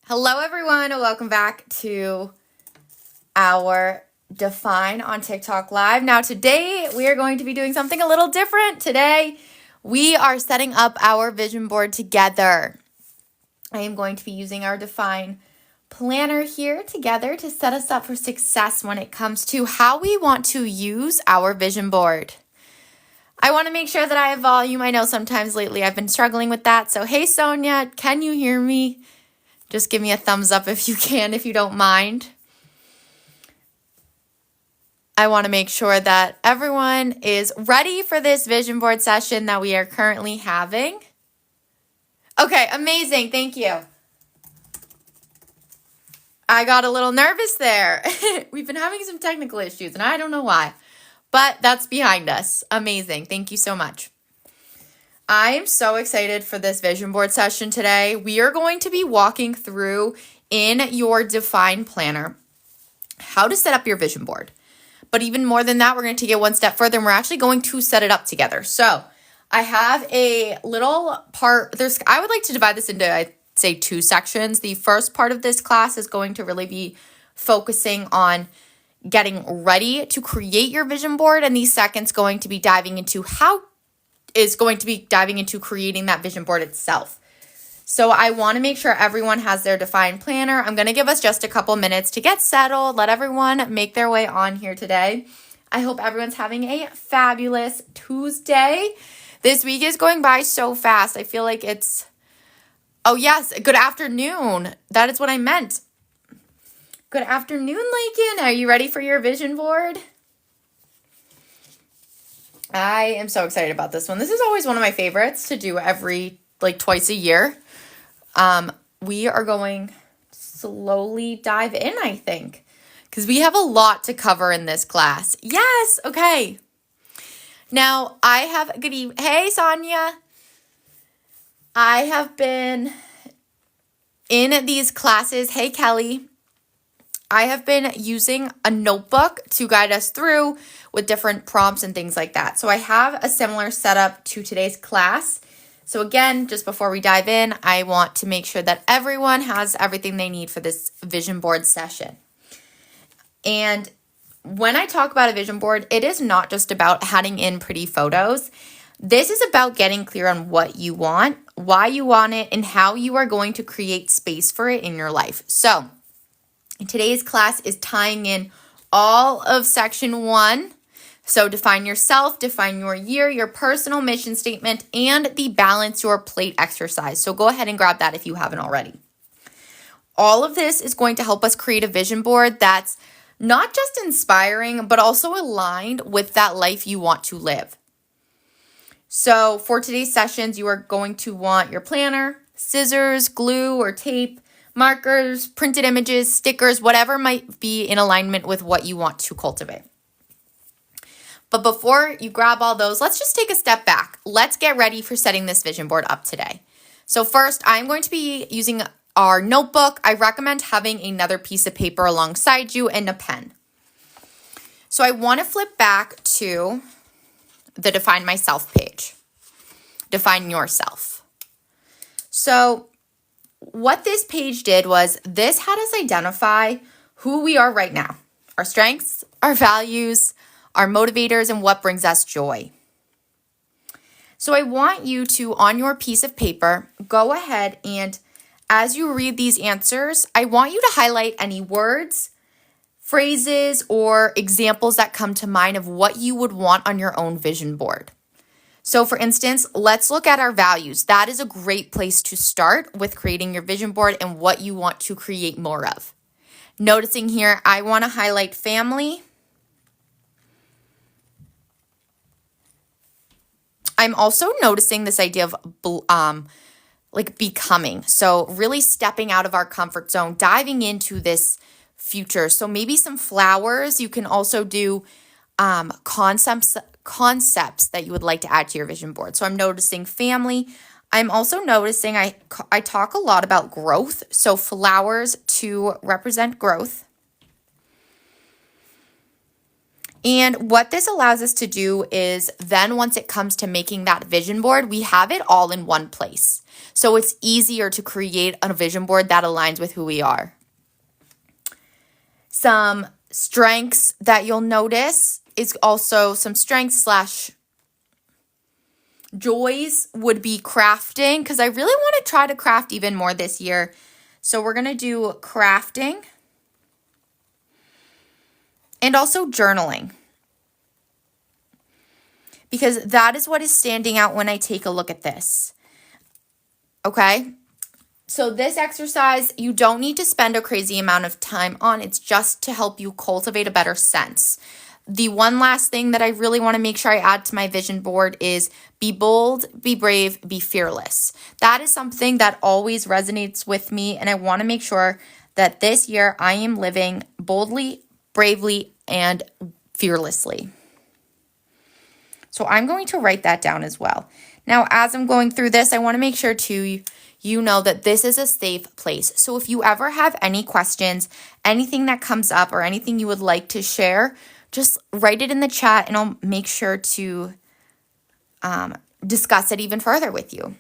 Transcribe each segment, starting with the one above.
Hello, everyone, and welcome back to our Define on TikTok Live. Now, today we are going to be doing something a little different. Today, we are setting up our vision board together. I am going to be using our Define planner here together to set us up for success when it comes to how we want to use our vision board. I want to make sure that I have volume. I know sometimes lately I've been struggling with that. So, hey, Sonia, can you hear me? Just give me a thumbs up if you can, if you don't mind. I want to make sure that everyone is ready for this vision board session that we are currently having. Okay, amazing. Thank you. I got a little nervous there. We've been having some technical issues, and I don't know why, but that's behind us. Amazing. Thank you so much. I'm so excited for this vision board session today. We are going to be walking through in your Define planner how to set up your vision board. But even more than that, we're going to take it one step further and we're actually going to set it up together. So I have a little part. I would like to divide this into, I'd say, two sections. The first part of this class is going to really be focusing on getting ready to create your vision board. And the second's going to be diving into creating that vision board itself. So I want to make sure everyone has their Define planner. I'm going to give us just a couple minutes to get settled, let everyone make their way on here today. I hope everyone's having a fabulous Tuesday. This week is going by so fast. I feel like oh yes, good afternoon. That is what I meant. Good afternoon, Lakin. Are you ready for your vision board? I am so excited about this one. This is always one of my favorites to do twice a year. We are going to slowly dive in, I think, because we have a lot to cover in this class. Yes. Okay. Now hey, Sonia. I have been in these classes. Hey, Kelly. I have been using a notebook to guide us through with different prompts and things like that. So I have a similar setup to today's class. So again, just before we dive in, I want to make sure that everyone has everything they need for this vision board session. And when I talk about a vision board, it is not just about adding in pretty photos. This is about getting clear on what you want, why you want it, and how you are going to create space for it in your life. So today's class is tying in all of section 1. So define yourself, define your year, your personal mission statement, and the balance your plate exercise. So go ahead and grab that if you haven't already. All of this is going to help us create a vision board that's not just inspiring, but also aligned with that life you want to live. So for today's sessions, you are going to want your planner, scissors, glue or tape, markers, printed images, stickers, whatever might be in alignment with what you want to cultivate. But before you grab all those, let's just take a step back. Let's get ready for setting this vision board up today. So first, I'm going to be using our notebook. I recommend having another piece of paper alongside you and a pen. So I want to flip back to the Define Myself page. Define yourself. So what this page did was this had us identify who we are right now, our strengths, our values, our motivators, and what brings us joy. So I want you to, on your piece of paper, go ahead and as you read these answers, I want you to highlight any words, phrases, or examples that come to mind of what you would want on your own vision board. So for instance, let's look at our values. That is a great place to start with creating your vision board and what you want to create more of. Noticing here, I want to highlight family. I'm also noticing this idea of becoming. So really stepping out of our comfort zone, diving into this future. So maybe some flowers. You can also do concepts that you would like to add to your vision board. So I'm noticing family. I'm also noticing I talk a lot about growth. So flowers to represent growth. And what this allows us to do is then once it comes to making that vision board, we have it all in one place. So it's easier to create a vision board that aligns with who we are. Some strengths that you'll notice is also some strengths slash joys would be crafting, because I really want to try to craft even more this year. So we're going to do crafting and also journaling, because that is what is standing out when I take a look at this. Okay? So this exercise, you don't need to spend a crazy amount of time on. It's just to help you cultivate a better sense. The one last thing that I really want to make sure I add to my vision board is be bold, be brave, be fearless. That is something that always resonates with me, and I want to make sure that this year I am living boldly, bravely, and fearlessly. So I'm going to write that down as well. Now, as I'm going through this, I want to make sure you know that this is a safe place. So if you ever have any questions, anything that comes up, or anything you would like to share, just write it in the chat and I'll make sure to discuss it even further with you.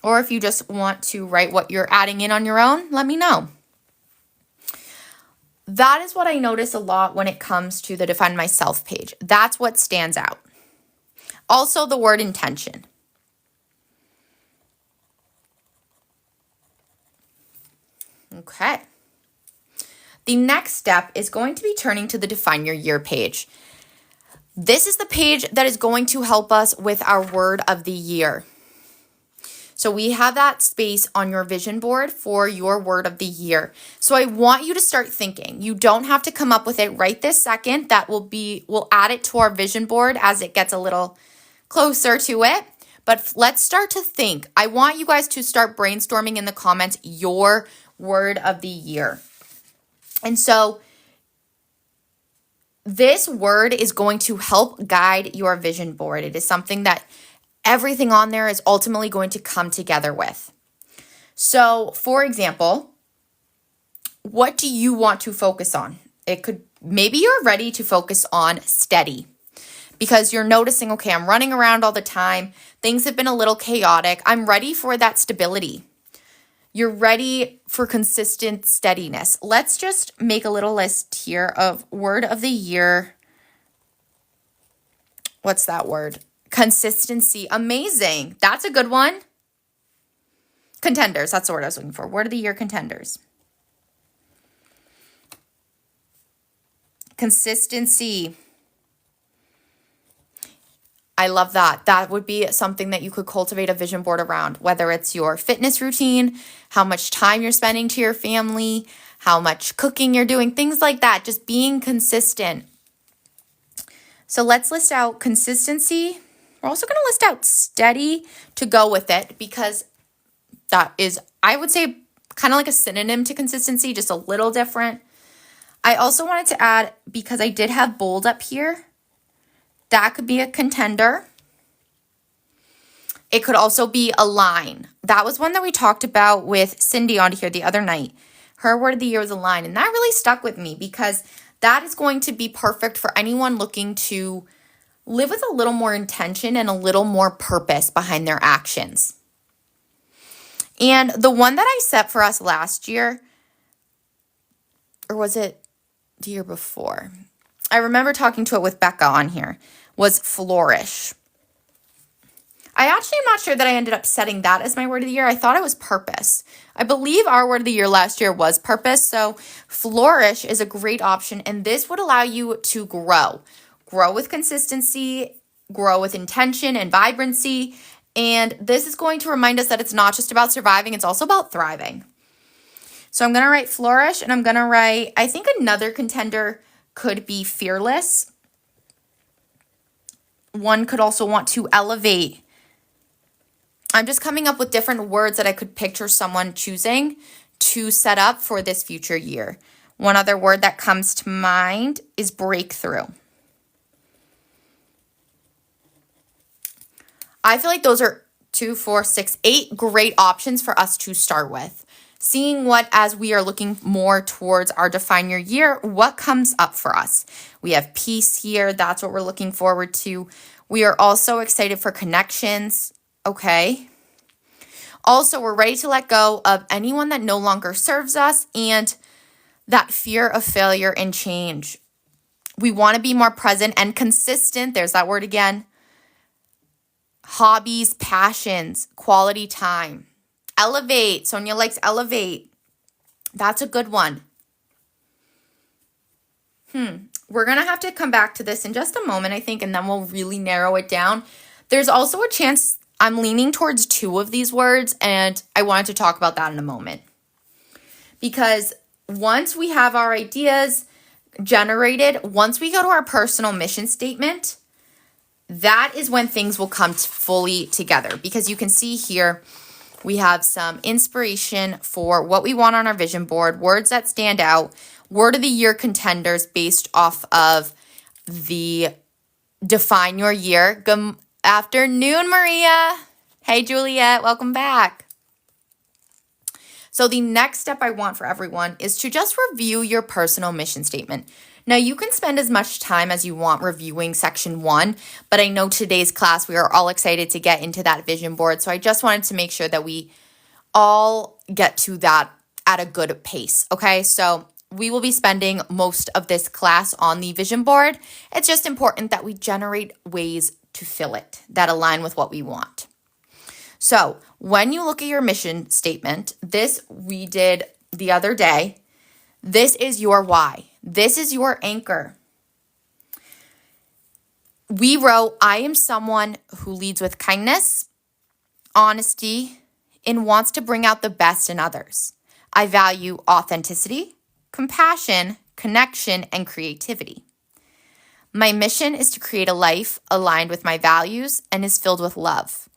Or if you just want to write what you're adding in on your own, let me know. That is what I notice a lot when it comes to the Define Myself page. That's what stands out. Also, the word intention. Okay. The next step is going to be turning to the Define Your Year page. This is the page that is going to help us with our word of the year. So we have that space on your vision board for your word of the year. So I want you to start thinking. You don't have to come up with it right this second. We'll add it to our vision board as it gets a little closer to it. But let's start to think. I want you guys to start brainstorming in the comments your word of the year. And so this word is going to help guide your vision board. It is something that everything on there is ultimately going to come together with. So, for example, what do you want to focus on? Maybe you're ready to focus on steady because you're noticing, okay, I'm running around all the time. Things have been a little chaotic. I'm ready for that stability. You're ready for consistent steadiness. Let's just make a little list here of word of the year. What's that word? Consistency. Amazing. That's a good one. Contenders. That's the word I was looking for. Word of the year, contenders. Consistency. I love that. That would be something that you could cultivate a vision board around, whether it's your fitness routine, how much time you're spending to your family, how much cooking you're doing, things like that, just being consistent. So let's list out consistency. We're also going to list out steady to go with it because that is, I would say, kind of like a synonym to consistency, just a little different. I also wanted to add, because I did have bold up here, that could be a contender. It could also be align. That was one that we talked about with Cindy on here the other night. Her word of the year was align, and that really stuck with me because that is going to be perfect for anyone looking to live with a little more intention and a little more purpose behind their actions. And the one that I set for us last year, or was it the year before? I remember talking to it with Becca on here, was flourish. I actually am not sure that I ended up setting that as my word of the year. I thought it was purpose. I believe our word of the year last year was purpose. So flourish is a great option. And this would allow you to grow with consistency, grow with intention and vibrancy. And this is going to remind us that it's not just about surviving, it's also about thriving. So I'm going to write flourish, and I'm going to write, I think another contender could be fearless. One could also want to elevate. I'm just coming up with different words that I could picture someone choosing to set up for this future year. One other word that comes to mind is breakthrough. I feel like those are 2, 4, 6, 8 great options for us to start with. seeing what, as we are looking more towards our define your year, what comes up for us. We have peace here. That's what we're looking forward to. We are also excited for connections. Okay. Also, we're ready to let go of anyone that no longer serves us and that fear of failure and change. We want to be more present and consistent. There's that word again. Hobbies, passions, quality time. Elevate. Sonia likes elevate. That's a good one. We're going to have to come back to this in just a moment, I think, and then we'll really narrow it down. There's also a chance I'm leaning towards 2 of these words, and I wanted to talk about that in a moment. Because once we have our ideas generated, once we go to our personal mission statement, that is when things will come fully together. Because you can see here, we have some inspiration for what we want on our vision board, words that stand out, word of the year contenders based off of the define your year. Good afternoon, Maria. Hey, Juliet, welcome back. So the next step I want for everyone is to just review your personal mission statement. Now, you can spend as much time as you want reviewing section 1, but I know today's class, we are all excited to get into that vision board. So I just wanted to make sure that we all get to that at a good pace, okay? So we will be spending most of this class on the vision board. It's just important that we generate ways to fill it that align with what we want. So when you look at your mission statement, this we did the other day, this is your why. This is your anchor. We wrote, I am someone who leads with kindness, honesty, and wants to bring out the best in others. I value authenticity, compassion, connection, and creativity. My mission is to create a life aligned with my values and is filled with love.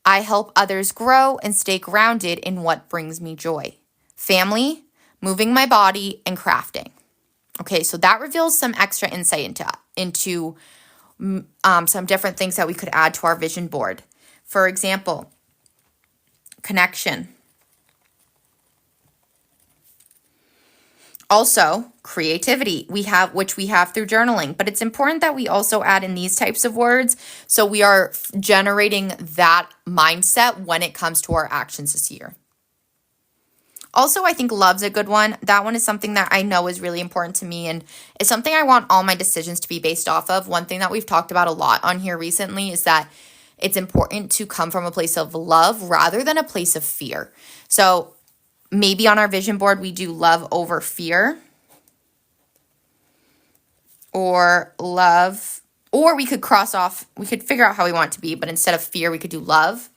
I help others grow and stay grounded in what brings me joy. Family, moving my body, and crafting. Okay, so that reveals some extra insight into some different things that we could add to our vision board. For example, connection. Also, creativity, which we have through journaling, but it's important that we also add in these types of words so we are generating that mindset when it comes to our actions this year. Also, I think love's a good one. That one is something that I know is really important to me, and it's something I want all my decisions to be based off of. One thing that we've talked about a lot on here recently is that it's important to come from a place of love rather than a place of fear. So maybe on our vision board, we do love over fear, or love, or we could cross off, we could figure out how we want it to be, but instead of fear, we could do love.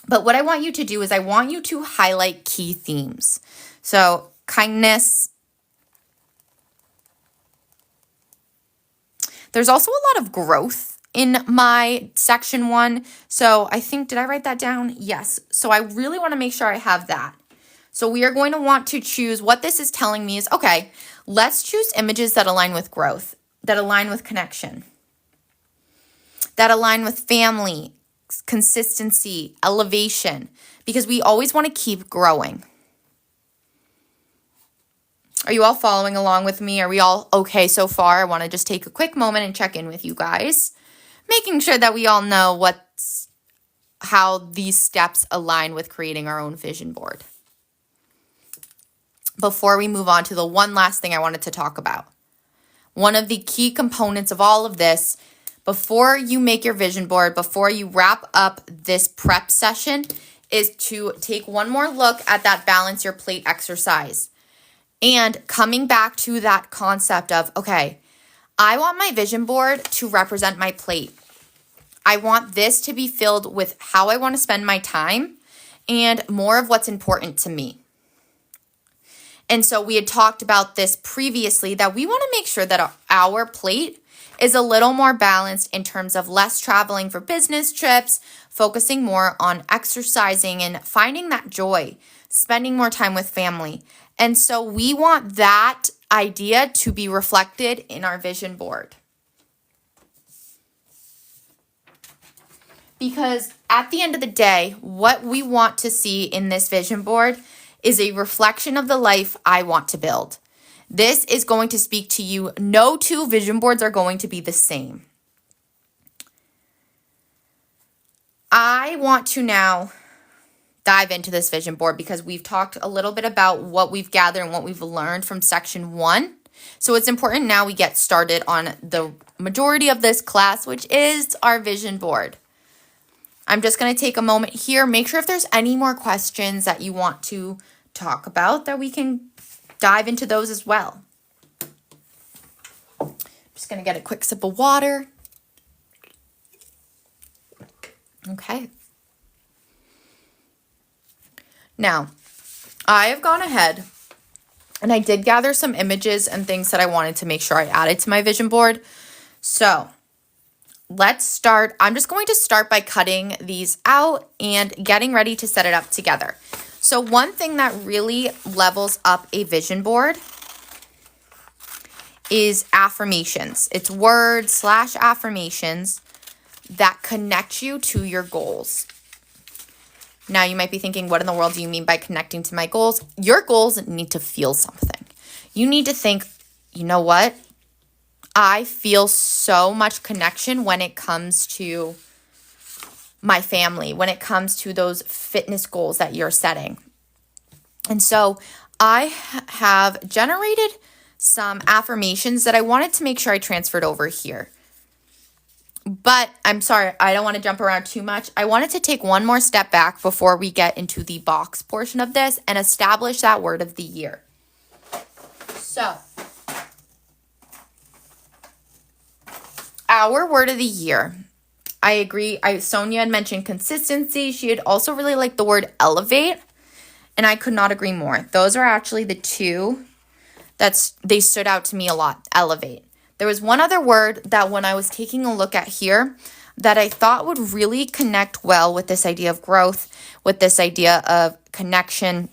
But what I want you to do is I want you to highlight key themes. So kindness. There's also a lot of growth in my section 1. So I think, did I write that down? Yes. So I really want to make sure I have that. So we are going to want to choose, what this is telling me is, okay, let's choose images that align with growth, that align with connection, that align with family, consistency, elevation, because we always want to keep growing. Are you all following along with me? Are we all okay so far? I want to just take a quick moment and check in with you guys, making sure that we all know how these steps align with creating our own vision board. Before we move on to the one last thing I wanted to talk about, one of the key components of all of this, before you make your vision board, before you wrap up this prep session, is to take one more look at that balance your plate exercise. And coming back to that concept of, okay, I want my vision board to represent my plate. I want this to be filled with how I want to spend my time and more of what's important to me. And so we had talked about this previously, that we want to make sure that our plate is a little more balanced in terms of less traveling for business trips, focusing more on exercising and finding that joy, spending more time with family. And so we want that idea to be reflected in our vision board. Because at the end of the day, what we want to see in this vision board is a reflection of the life I want to build. This is going to speak to you. No two vision boards are going to be the same. I want to now dive into this vision board because we've talked a little bit about what we've gathered and what we've learned from section 1. So it's important now we get started on the majority of this class, which is our vision board. I'm just going to take a moment here, make sure if there's any more questions that you want to talk about, that we can dive into those as well. Just going to get a quick sip of water. Okay. Now, I have gone ahead and I did gather some images and things that I wanted to make sure I added to my vision board. So let's start. I'm just going to start by cutting these out and getting ready to set it up together. So one thing that really levels up a vision board is affirmations. It's words / affirmations that connect you to your goals. Now you might be thinking, what in the world do you mean by connecting to my goals? Your goals need to feel something. You need to think, you know what? I feel so much connection when it comes to my family, when it comes to those fitness goals that you're setting. And so I have generated some affirmations that I wanted to make sure I transferred over here. But I'm sorry, I don't want to jump around too much. I wanted to take one more step back before we get into the box portion of this and establish that word of the year. So, our word of the year. I agree. Sonia had mentioned consistency. She had also really liked the word elevate, and I could not agree more. Those are actually the two they stood out to me a lot. Elevate. There was one other word that when I was taking a look at here that I thought would really connect well with this idea of growth, with this idea of connection,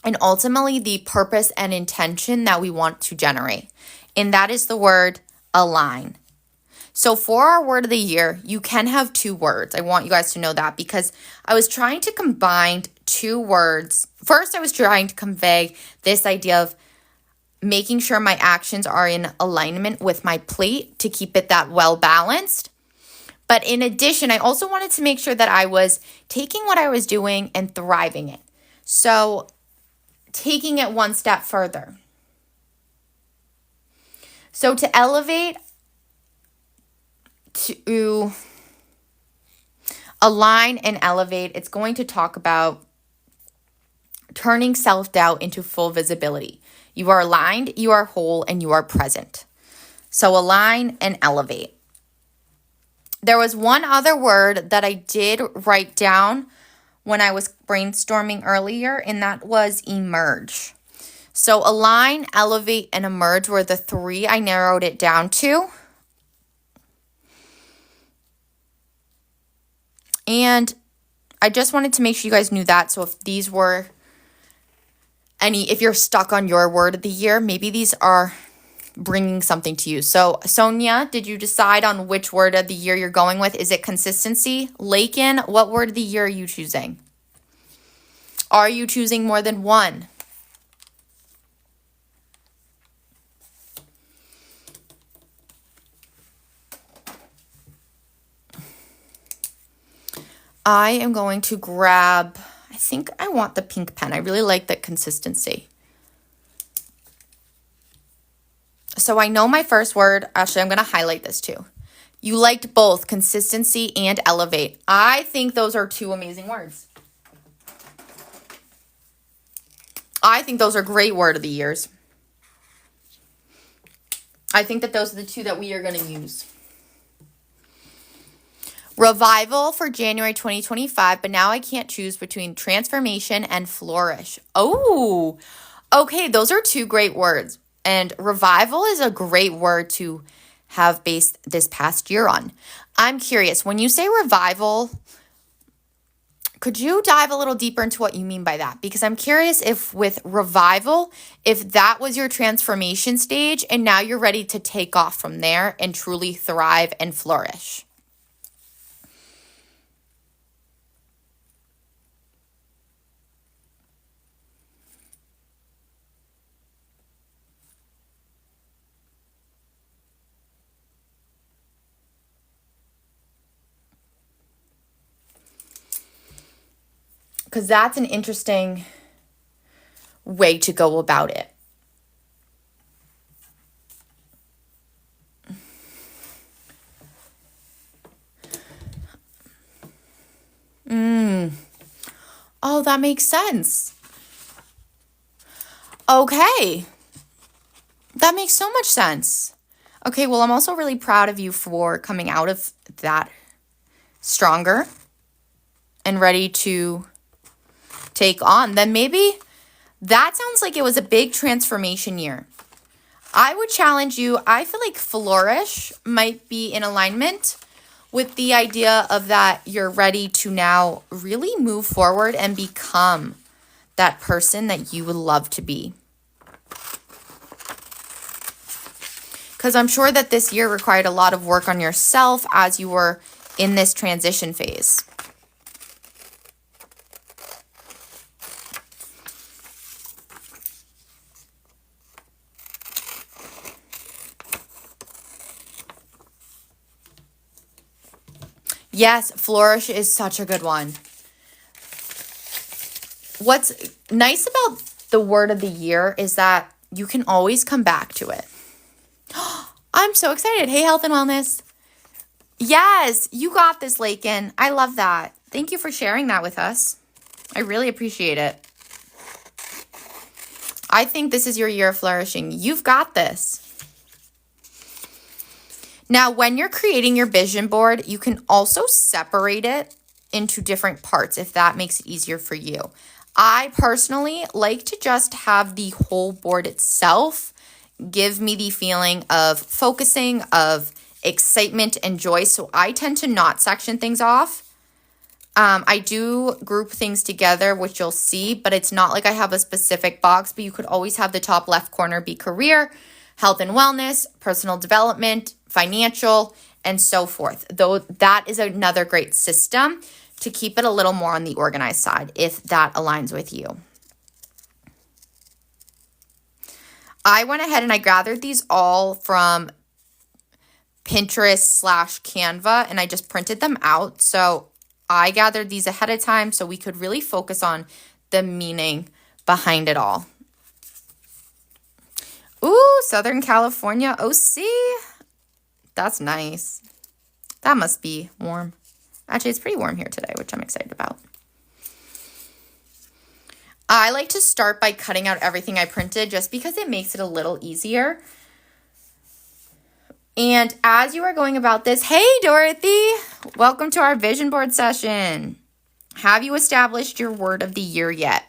and ultimately the purpose and intention that we want to generate. And that is the word align. So for our word of the year, you can have 2 words. I want you guys to know that because I was trying to combine 2 words. First, I was trying to convey this idea of making sure my actions are in alignment with my plate to keep it that well balanced. But in addition, I also wanted to make sure that I was taking what I was doing and thriving it. So taking it one step further. So to elevate, to align and elevate, it's going to talk about turning self-doubt into full visibility. You are aligned, you are whole, and you are present. So align and elevate. There was one other word that I did write down when I was brainstorming earlier, and that was emerge. So align, elevate, and emerge were the 3 I narrowed it down to. And I just wanted to make sure you guys knew that. So if these were if you're stuck on your word of the year, maybe these are bringing something to you. So Sonia, did you decide on which word of the year you're going with? Is it consistency? Lakin, what word of the year are you choosing? Are you choosing more than one? I am going to grab, I think I want the pink pen. I really like that consistency. So I know my first word, actually I'm going to highlight this too. You liked both consistency and elevate. I think those are 2 amazing words. I think those are great word of the years. I think that those are the 2 that we are going to use. Revival for January 2025, but now I can't choose between transformation and flourish. Oh, okay, those are 2 great words. And revival is a great word to have based this past year on. I'm curious, when you say revival, could you dive a little deeper into what you mean by that? Because I'm curious if with revival, if that was your transformation stage and now you're ready to take off from there and truly thrive and flourish. because that's an interesting way to go about it. Oh, that makes sense. Okay. That makes so much sense. Okay, well, I'm also really proud of you for coming out of that stronger and ready to take on. Then maybe that sounds like it was a big transformation year. I would challenge you. I feel like flourish might be in alignment with the idea of that you're ready to now really move forward and become that person that you would love to be. Because I'm sure that this year required a lot of work on yourself as you were in this transition phase. Yes, flourish is such a good one. What's nice about the word of the year is that you can always come back to it. I'm so excited. Hey, health and wellness. Yes, you got this, Lakin. I love that. Thank you for sharing that with us. I really appreciate it. I think this is your year of flourishing. You've got this. Now, when you're creating your vision board, you can also separate it into different parts if that makes it easier for you. I personally like to just have the whole board itself give me the feeling of focusing, of excitement and joy. So I tend to not section things off. I do group things together, which you'll see, but it's not like I have a specific box, but you could always have the top left corner be career, health and wellness, personal development, financial, and so forth. Though that is another great system to keep it a little more on the organized side if that aligns with you. I went ahead and I gathered these all from Pinterest/Canva and I just printed them out. So I gathered these ahead of time so we could really focus on the meaning behind it all. Ooh, Southern California OC. That's nice. That must be warm. Actually, it's pretty warm here today, which I'm excited about. I like to start by cutting out everything I printed just because it makes it a little easier. And as you are going about this, hey, Dorothy, welcome to our vision board session. Have you established your word of the year yet?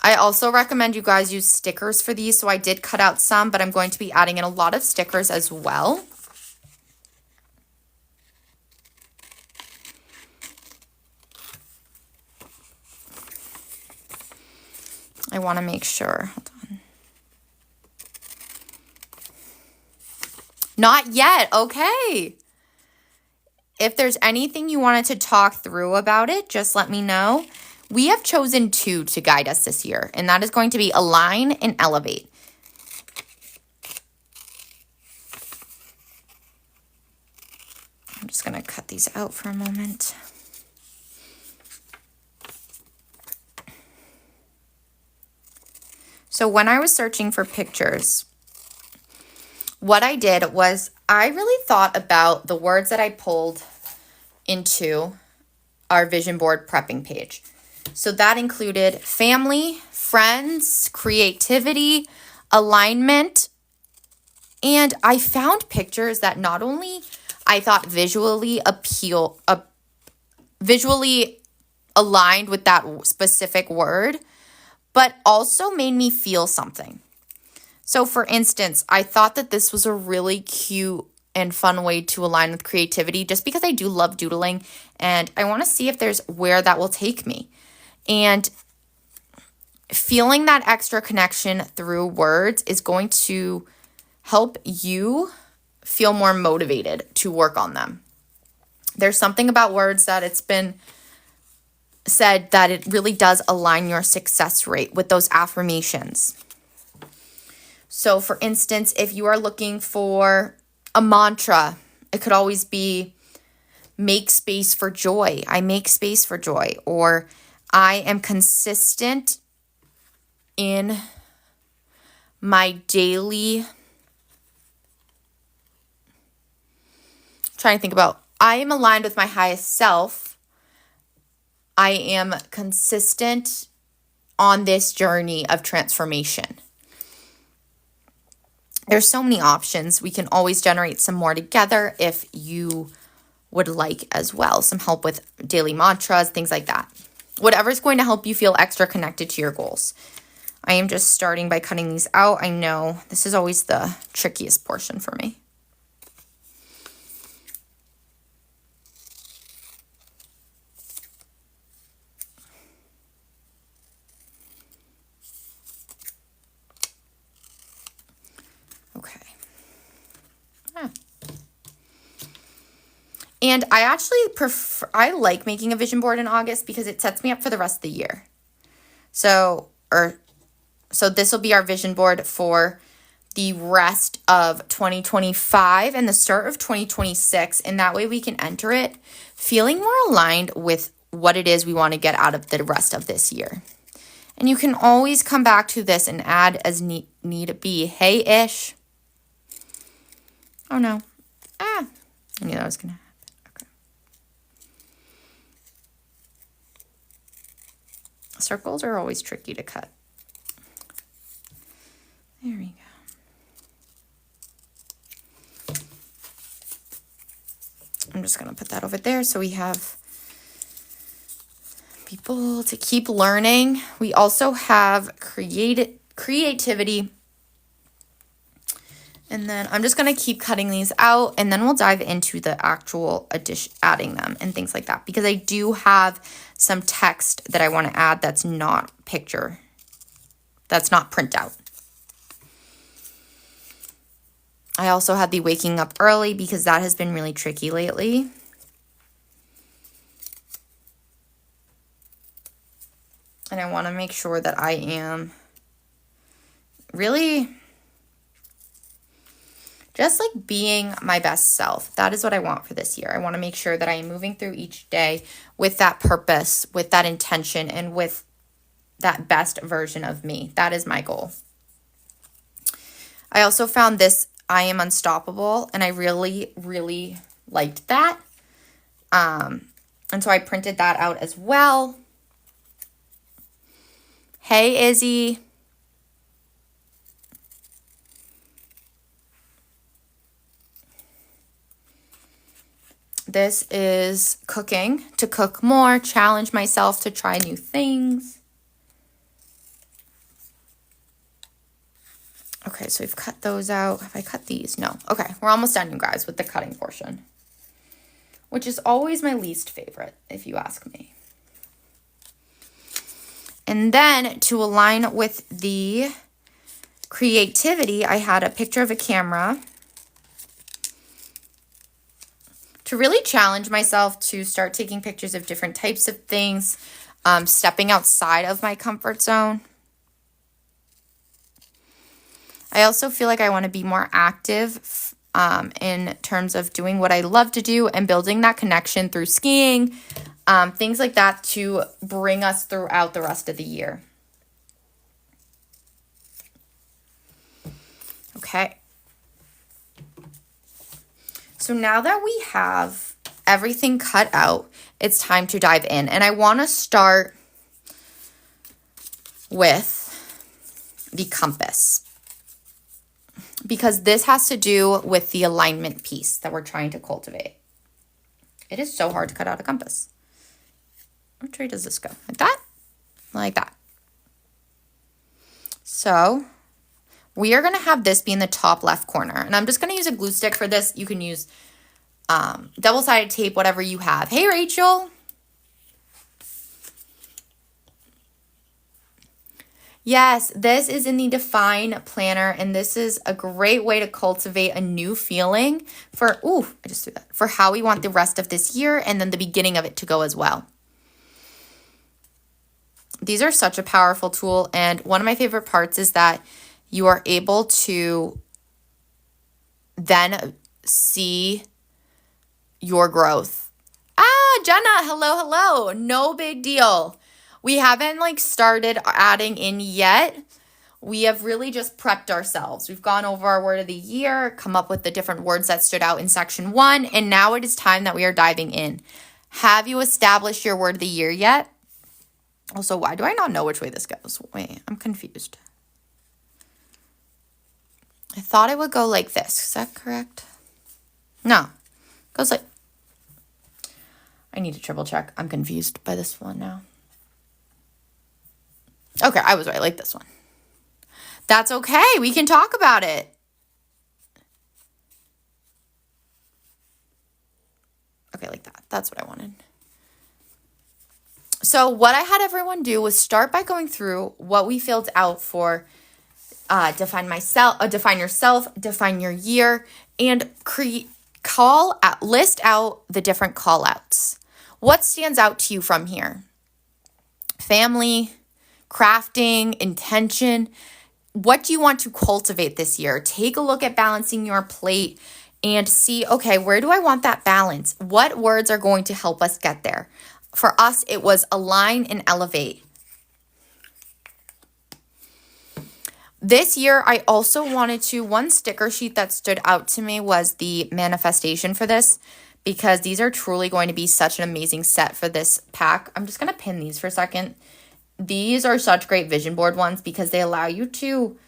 I also recommend you guys use stickers for these. So I did cut out some, but I'm going to be adding in a lot of stickers as well. I want to make sure. Hold on. Not yet. Okay. If there's anything you wanted to talk through about it, just let me know. We have chosen 2 to guide us this year, and that is going to be align and elevate. I'm just going to cut these out for a moment. So when I was searching for pictures, what I did was I really thought about the words that I pulled into our vision board prepping page. So that included family, friends, creativity, alignment, and I found pictures that not only I thought visually aligned with that specific word, but also made me feel something. So for instance, I thought that this was a really cute and fun way to align with creativity just because I do love doodling and I want to see if there's where that will take me. And feeling that extra connection through words is going to help you feel more motivated to work on them. There's something about words that it's been said that it really does align your success rate with those affirmations. So for instance, if you are looking for a mantra, it could always be make space for joy. I make space for joy. Or I am consistent in my daily, trying to think about, I am aligned with my highest self. I am consistent on this journey of transformation. There's so many options. We can always generate some more together if you would like as well. Some help with daily mantras, things like that. Whatever's going to help you feel extra connected to your goals. I am just starting by cutting these out. I know this is always the trickiest portion for me. Okay. And I actually I like making a vision board in August because it sets me up for the rest of the year. So this will be our vision board for the rest of 2025 and the start of 2026. And that way we can enter it feeling more aligned with what it is we want to get out of the rest of this year. And you can always come back to this and add as need be. Hey, Ish. Oh, no. I knew that was going to happen. Okay. Circles are always tricky to cut. There we go. I'm just going to put that over there so we have people to keep learning. We also have creativity. And then I'm just going to keep cutting these out, and then we'll dive into the actual adding them and things like that. Because I do have some text that I want to add that's not picture. That's not print out. I also had the waking up early because that has been really tricky lately. And I want to make sure that I am really just like being my best self. That is what I want for this year. I want to make sure that I am moving through each day with that purpose, with that intention, and with that best version of me. That is my goal. I also found this I am unstoppable, and I really, really liked that. And so I printed that out as well. Hey, Izzy. This is cooking, to cook more, challenge myself to try new things. Okay, so we've cut those out. Have I cut these? No. Okay, we're almost done, you guys, with the cutting portion, which is always my least favorite, if you ask me. And then to align with the creativity, I had a picture of a camera to really challenge myself to start taking pictures of different types of things, stepping outside of my comfort zone. I also feel like I want to be more active in terms of doing what I love to do and building that connection through skiing, things like that to bring us throughout the rest of the year. Okay. So now that we have everything cut out, it's time to dive in. And I want to start with the compass, because this has to do with the alignment piece that we're trying to cultivate. It is so hard to cut out a compass. Which way does this go? Like that? Like that. So we are going to have this be in the top left corner. And I'm just going to use a glue stick for this. You can use double-sided tape, whatever you have. Hey, Rachel. Yes, this is in the Define Planner, and this is a great way to cultivate a new feeling for, I just threw that, for how we want the rest of this year and then the beginning of it to go as well. These are such a powerful tool, and one of my favorite parts is that you are able to then see your growth. Jenna, hello. No big deal. We haven't started adding in yet. We have really just prepped ourselves. We've gone over our word of the year, come up with the different words that stood out in section 1, and now it is time that we are diving in. Have you established your word of the year yet? Also, why do I not know which way this goes? Wait, I'm confused. I thought it would go like this. Is that correct? No. It goes like... I need to triple check. I'm confused by this one now. Okay, I was right. Like this one. That's okay. We can talk about it. Okay, like that. That's what I wanted. So what I had everyone do was start by going through what we filled out for define yourself, define your year, and list out the different call outs. What stands out to you from here? Family, crafting, intention. What do you want to cultivate this year? Take a look at balancing your plate and see, okay, where do I want that balance? What words are going to help us get there? For us, it was align and elevate. This year, I also wanted one sticker sheet that stood out to me was the manifestation for this, because these are truly going to be such an amazing set for this pack. I'm just going to pin these for a second. These are such great vision board ones because they allow you to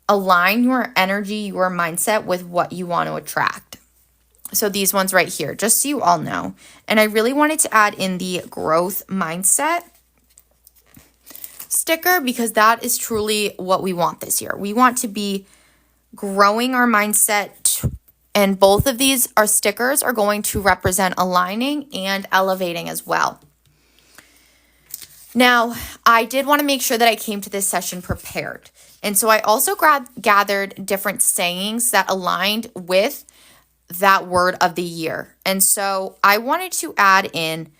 align your energy, your mindset with what you want to attract. So these ones right here, just so you all know. And I really wanted to add in the growth mindset sticker because that is truly what we want this year. We want to be growing our mindset, and both of these stickers are going to represent aligning and elevating as well. Now, I did want to make sure that I came to this session prepared. And so I also gathered different sayings that aligned with that word of the year. And so I wanted to add in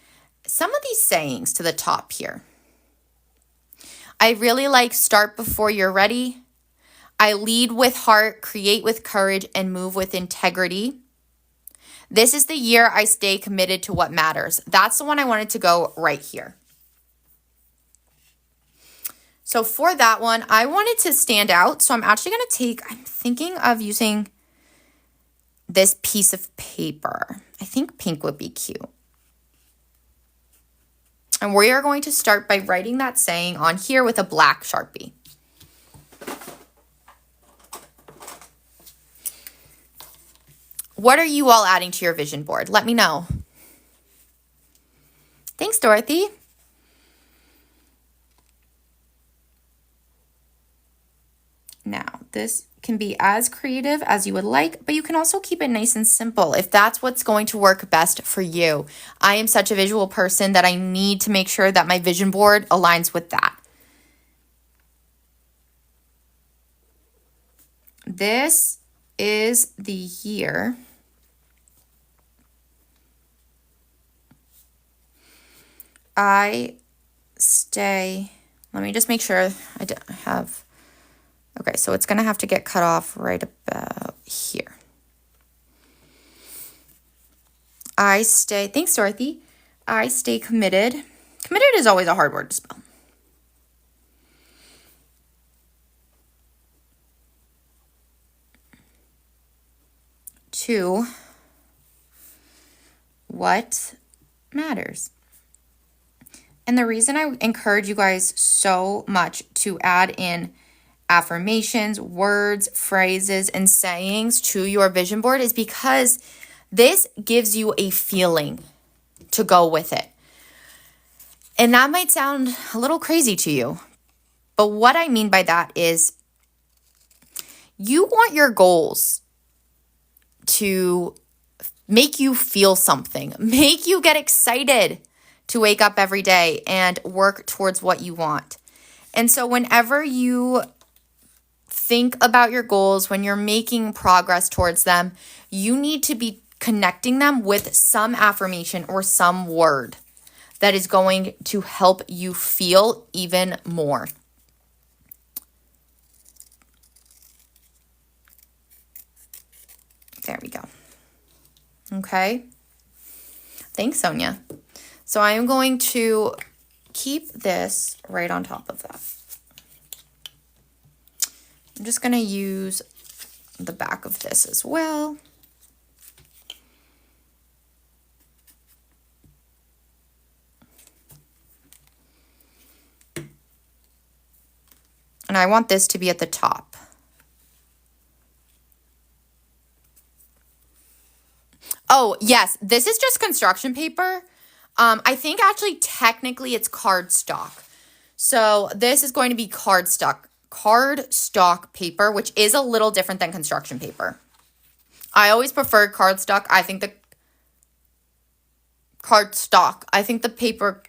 some of these sayings to the top here. I really like start before you're ready. I lead with heart, create with courage, and move with integrity. This is the year I stay committed to what matters. That's the one I wanted to go right here. So for that one, I wanted to stand out. So I'm actually going to I'm thinking of using this piece of paper. I think pink would be cute. And we are going to start by writing that saying on here with a black Sharpie. What are you all adding to your vision board? Let me know. Thanks, Dorothy. Now, this can be as creative as you would like, but you can also keep it nice and simple if that's what's going to work best for you. I am such a visual person that I need to make sure that my vision board aligns with that. This is the year I stay. Let me just make sure I have. Okay, so it's going to have to get cut off right about here. I stay, thanks, Dorothy. I stay committed. Committed is always a hard word to spell. To what matters. And the reason I encourage you guys so much to add in affirmations, words, phrases, and sayings to your vision board is because this gives you a feeling to go with it. And that might sound a little crazy to you, but what I mean by that is you want your goals to make you feel something, make you get excited to wake up every day and work towards what you want. And so whenever you think about your goals, when you're making progress towards them, you need to be connecting them with some affirmation or some word that is going to help you feel even more. There we go. Okay. Thanks, Sonia. So I am going to keep this right on top of that. I'm just going to use the back of this as well. And I want this to be at the top. Oh, yes, this is just construction paper. I think actually technically it's cardstock. So this is going to be cardstock paper, which is a little different than construction paper. I always preferred cardstock. I think the paper,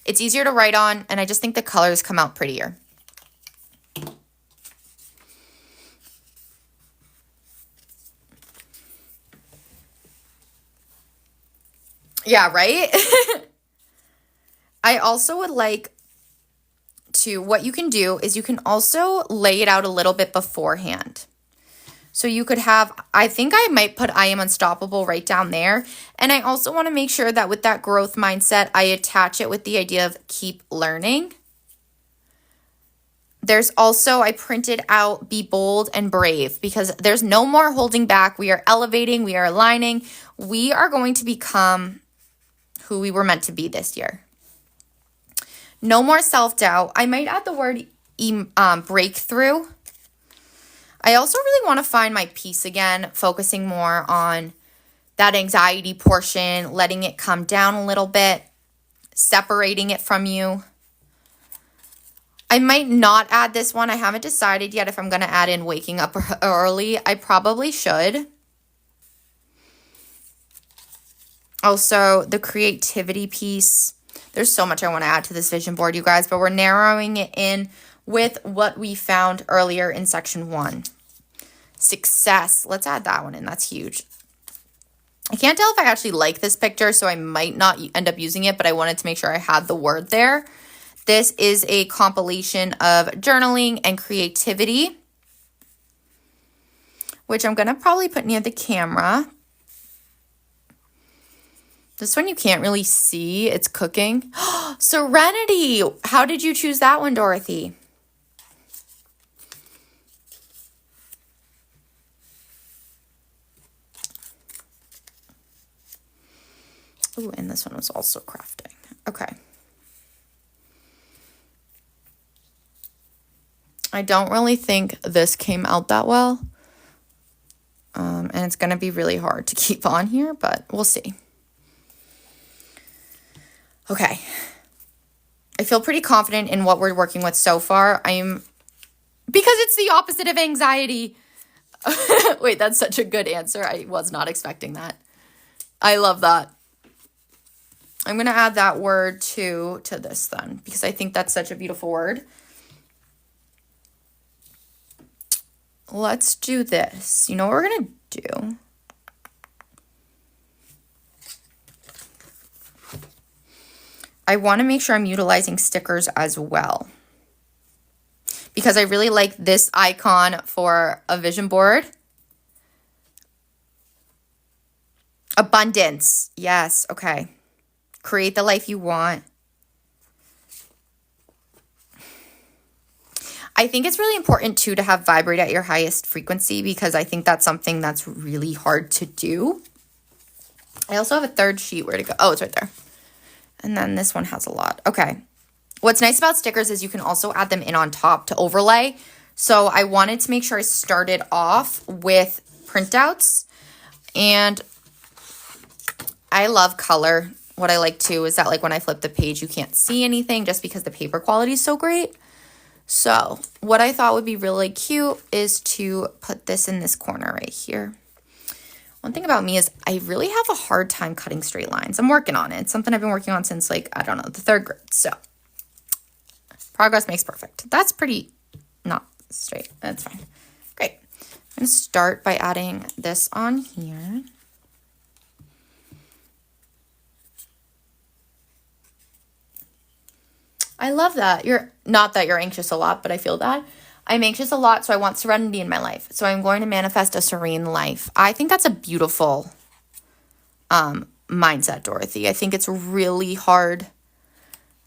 it's easier to write on, and I just think the colors come out prettier. Yeah, right? I also would like to, what you can do is you can also lay it out a little bit beforehand. So you could have, I think I might put I am unstoppable right down there. And I also want to make sure that with that growth mindset, I attach it with the idea of keep learning. There's also, I printed out be bold and brave because there's no more holding back. We are elevating, we are aligning. We are going to become who we were meant to be this year. No more self-doubt. I might add the word breakthrough. I also really want to find my peace again, focusing more on that anxiety portion, letting it come down a little bit, separating it from you. I might not add this one. I haven't decided yet if I'm going to add in waking up early. I probably should. Also, the creativity piece. There's so much I want to add to this vision board, you guys, but we're narrowing it in with what we found earlier in section 1. Success. Let's add that one in. That's huge. I can't tell if I actually like this picture, so I might not end up using it, but I wanted to make sure I had the word there. This is a compilation of journaling and creativity, which I'm going to probably put near the camera. This one you can't really see. It's cooking. Serenity. How did you choose that one, Dorothy? Ooh, and this one was also crafting. Okay. I don't really think this came out that well. And it's going to be really hard to keep on here, but we'll see. Okay. I feel pretty confident in what we're working with so far. Because it's the opposite of anxiety. Wait, that's such a good answer. I was not expecting that. I love that. I'm going to add that word to this then, because I think that's such a beautiful word. Let's do this. You know what we're going to do? I want to make sure I'm utilizing stickers as well, because I really like this icon for a vision board. Abundance. Yes. Okay. Create the life you want. I think it's really important too to have vibrate at your highest frequency, because I think that's something that's really hard to do. I also have a third sheet. Where to go? Oh, it's right there. And then this one has a lot. Okay. What's nice about stickers is you can also add them in on top to overlay. So I wanted to make sure I started off with printouts. And I love color. What I like too is that like when I flip the page, you can't see anything just because the paper quality is so great. So what I thought would be really cute is to put this in this corner right here. One thing about me is I really have a hard time cutting straight lines. I'm working on it. It's something I've been working on since like, I don't know, the 3rd grade. So progress makes perfect. That's pretty not straight. That's fine. Great. I'm going to start by adding this on here. I love that. Not that you're anxious a lot, but I feel that. I'm anxious a lot, so I want serenity in my life. So I'm going to manifest a serene life. I think that's a beautiful mindset, Dorothy. I think it's really hard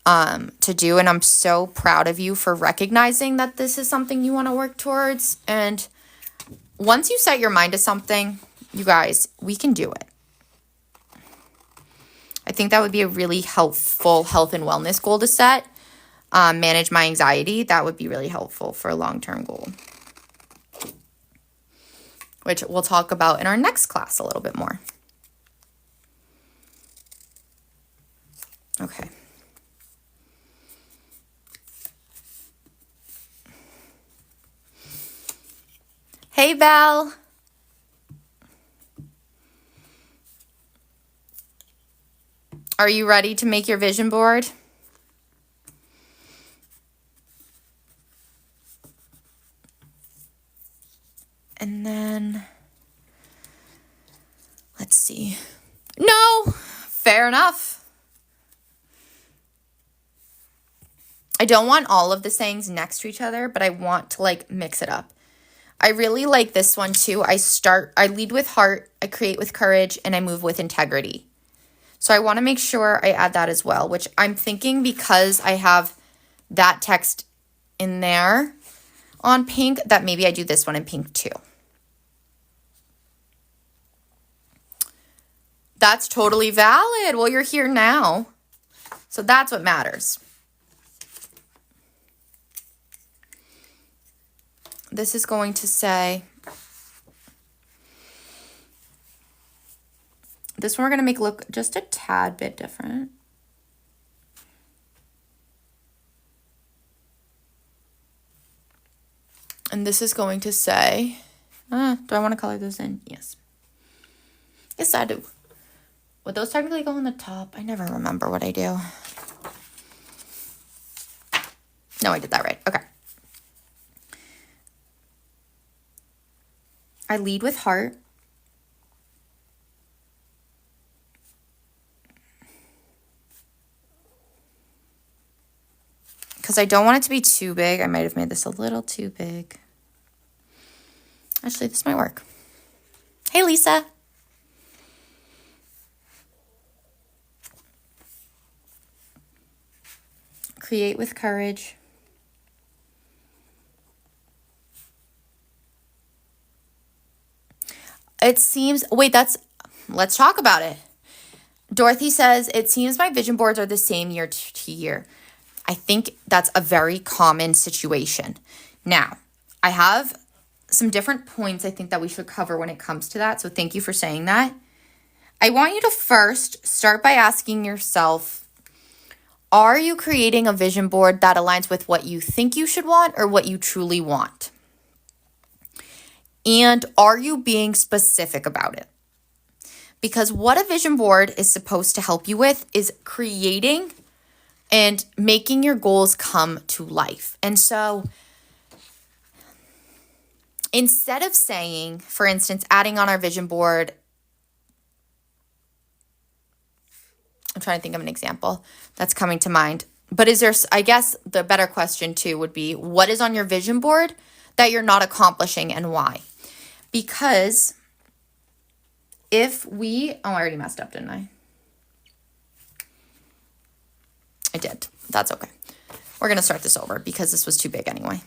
to do, and I'm so proud of you for recognizing that this is something you want to work towards. And once you set your mind to something, you guys, we can do it. I think that would be a really helpful health and wellness goal to set. Manage my anxiety. That would be really helpful for a long-term goal, which we'll talk about in our next class a little bit more. Okay. Hey, Val. Are you ready to make your vision board? And then, let's see. No, fair enough. I don't want all of the sayings next to each other, but I want to like mix it up. I really like this one too. I lead with heart, I create with courage, and I move with integrity. So I want to make sure I add that as well, which I'm thinking because I have that text in there on pink, that maybe I do this one in pink too. That's totally valid. Well, you're here now. So that's what matters. This is going to say, this one we're going to make look just a tad bit different. And this is going to say, do I want to color those in? Yes. Yes, I do. Would those technically go on the top? I never remember what I do. No, I did that right. Okay. I lead with heart. Because I don't want it to be too big. I might have made this a little too big. Actually, this might work. Hey, Lisa. Create with courage. It seems, let's talk about it. Dorothy says, it seems my vision boards are the same year to year. I think that's a very common situation. Now, I have some different points I think that we should cover when it comes to that. So thank you for saying that. I want you to first start by asking yourself, are you creating a vision board that aligns with what you think you should want or what you truly want? And are you being specific about it? Because what a vision board is supposed to help you with is creating and making your goals come to life. And so instead of saying, for instance, adding on our vision board, I'm trying to think of an example that's coming to mind. But is there, I guess the better question too would be, what is on your vision board that you're not accomplishing and why? Because if I already messed up, didn't I? I did. That's okay. We're going to start this over because this was too big anyway.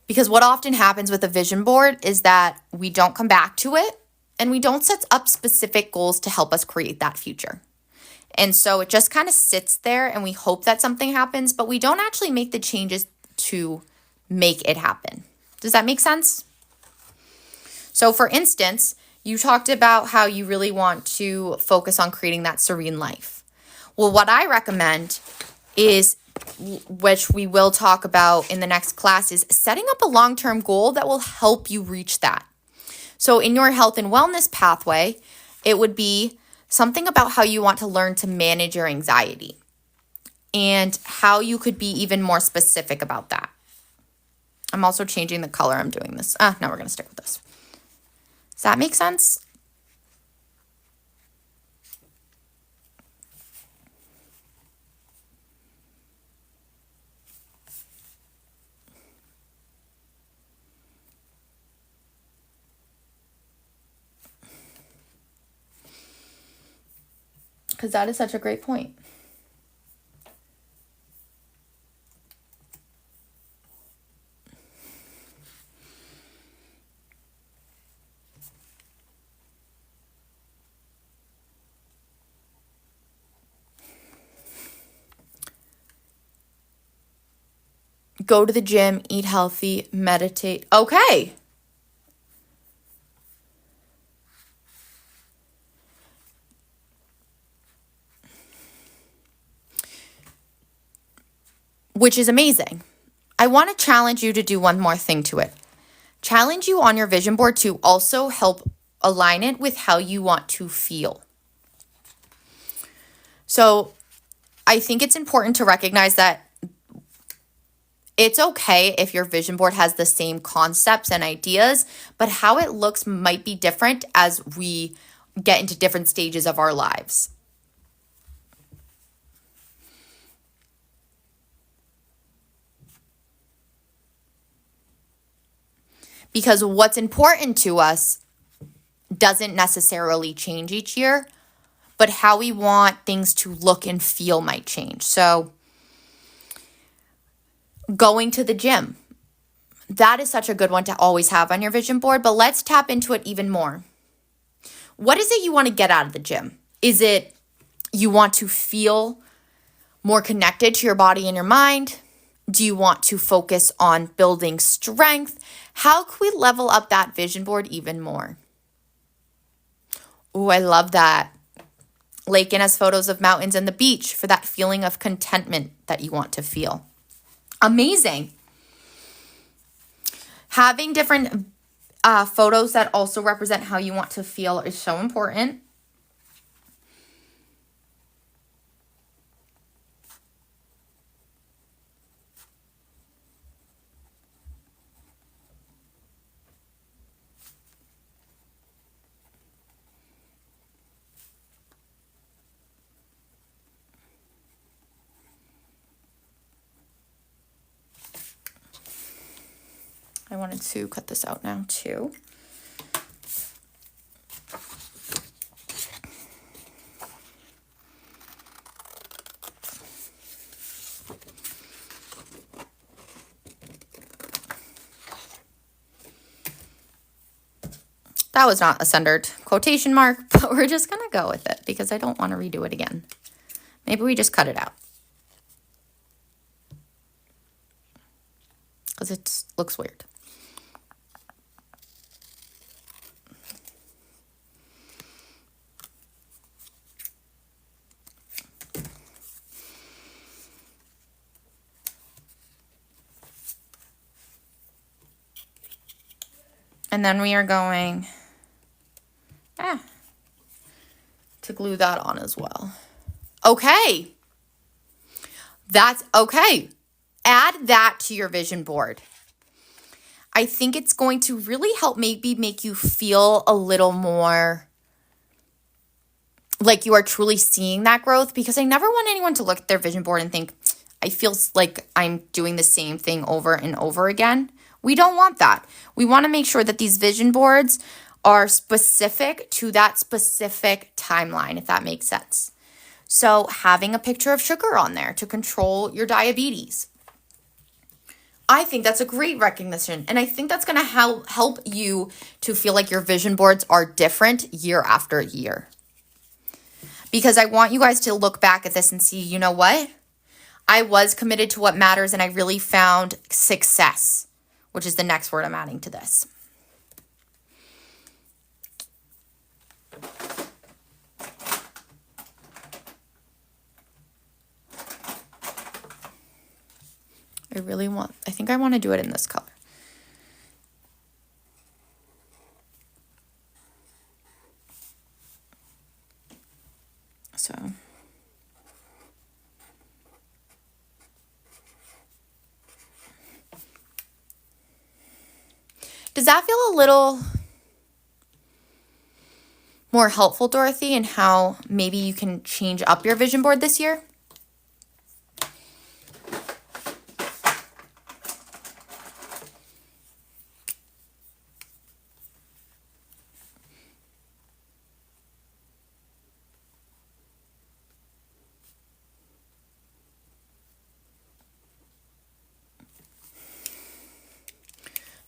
Because what often happens with a vision board is that we don't come back to it and we don't set up specific goals to help us create that future. And so it just kind of sits there and we hope that something happens, but we don't actually make the changes to make it happen. Does that make sense? So for instance, you talked about how you really want to focus on creating that serene life. Well, what I recommend is, which we will talk about in the next class, is setting up a long-term goal that will help you reach that. So in your health and wellness pathway, it would be something about how you want to learn to manage your anxiety and how you could be even more specific about that. I'm also changing the color I'm doing this. No, we're going to stick with this. Does that make sense? Because that is such a great point. Go to the gym, eat healthy, meditate. Okay. Which is amazing. I want to challenge you to do one more thing to it. Challenge you on your vision board to also help align it with how you want to feel. So I think it's important to recognize that it's okay if your vision board has the same concepts and ideas, but how it looks might be different as we get into different stages of our lives. Because what's important to us doesn't necessarily change each year, but how we want things to look and feel might change. So going to the gym, that is such a good one to always have on your vision board, but let's tap into it even more. What is it you want to get out of the gym? Is it you want to feel more connected to your body and your mind? Do you want to focus on building strength? How can we level up that vision board even more? Ooh, I love that. Lakin has photos of mountains and the beach for that feeling of contentment that you want to feel. Amazing. Having different photos that also represent how you want to feel is so important. I wanted to cut this out now too. That was not a centered quotation mark, but we're just going to go with it because I don't want to redo it again. Maybe we just cut it out. Because it looks weird. And then we are going to glue that on as well. Okay. That's okay. Add that to your vision board. I think it's going to really help maybe make you feel a little more like you are truly seeing that growth, because I never want anyone to look at their vision board and think, I feel like I'm doing the same thing over and over again. We don't want that. We want to make sure that these vision boards are specific to that specific timeline, if that makes sense. So having a picture of sugar on there to control your diabetes. I think that's a great recognition. And I think that's going to help you to feel like your vision boards are different year after year. Because I want you guys to look back at this and see, you know what? I was committed to what matters and I really found success, which is the next word I'm adding to this. I think I want to do it in this color. So. Does that feel a little more helpful, Dorothy, in how maybe you can change up your vision board this year?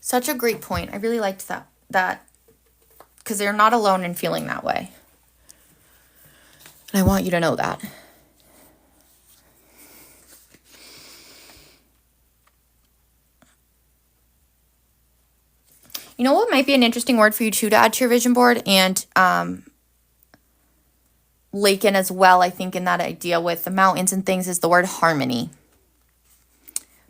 Such a great point. I really liked that because they're not alone in feeling that way. And I want you to know that. You know what might be an interesting word for you too to add to your vision board, and lake in as well, I think, in that idea with the mountains and things, is the word harmony.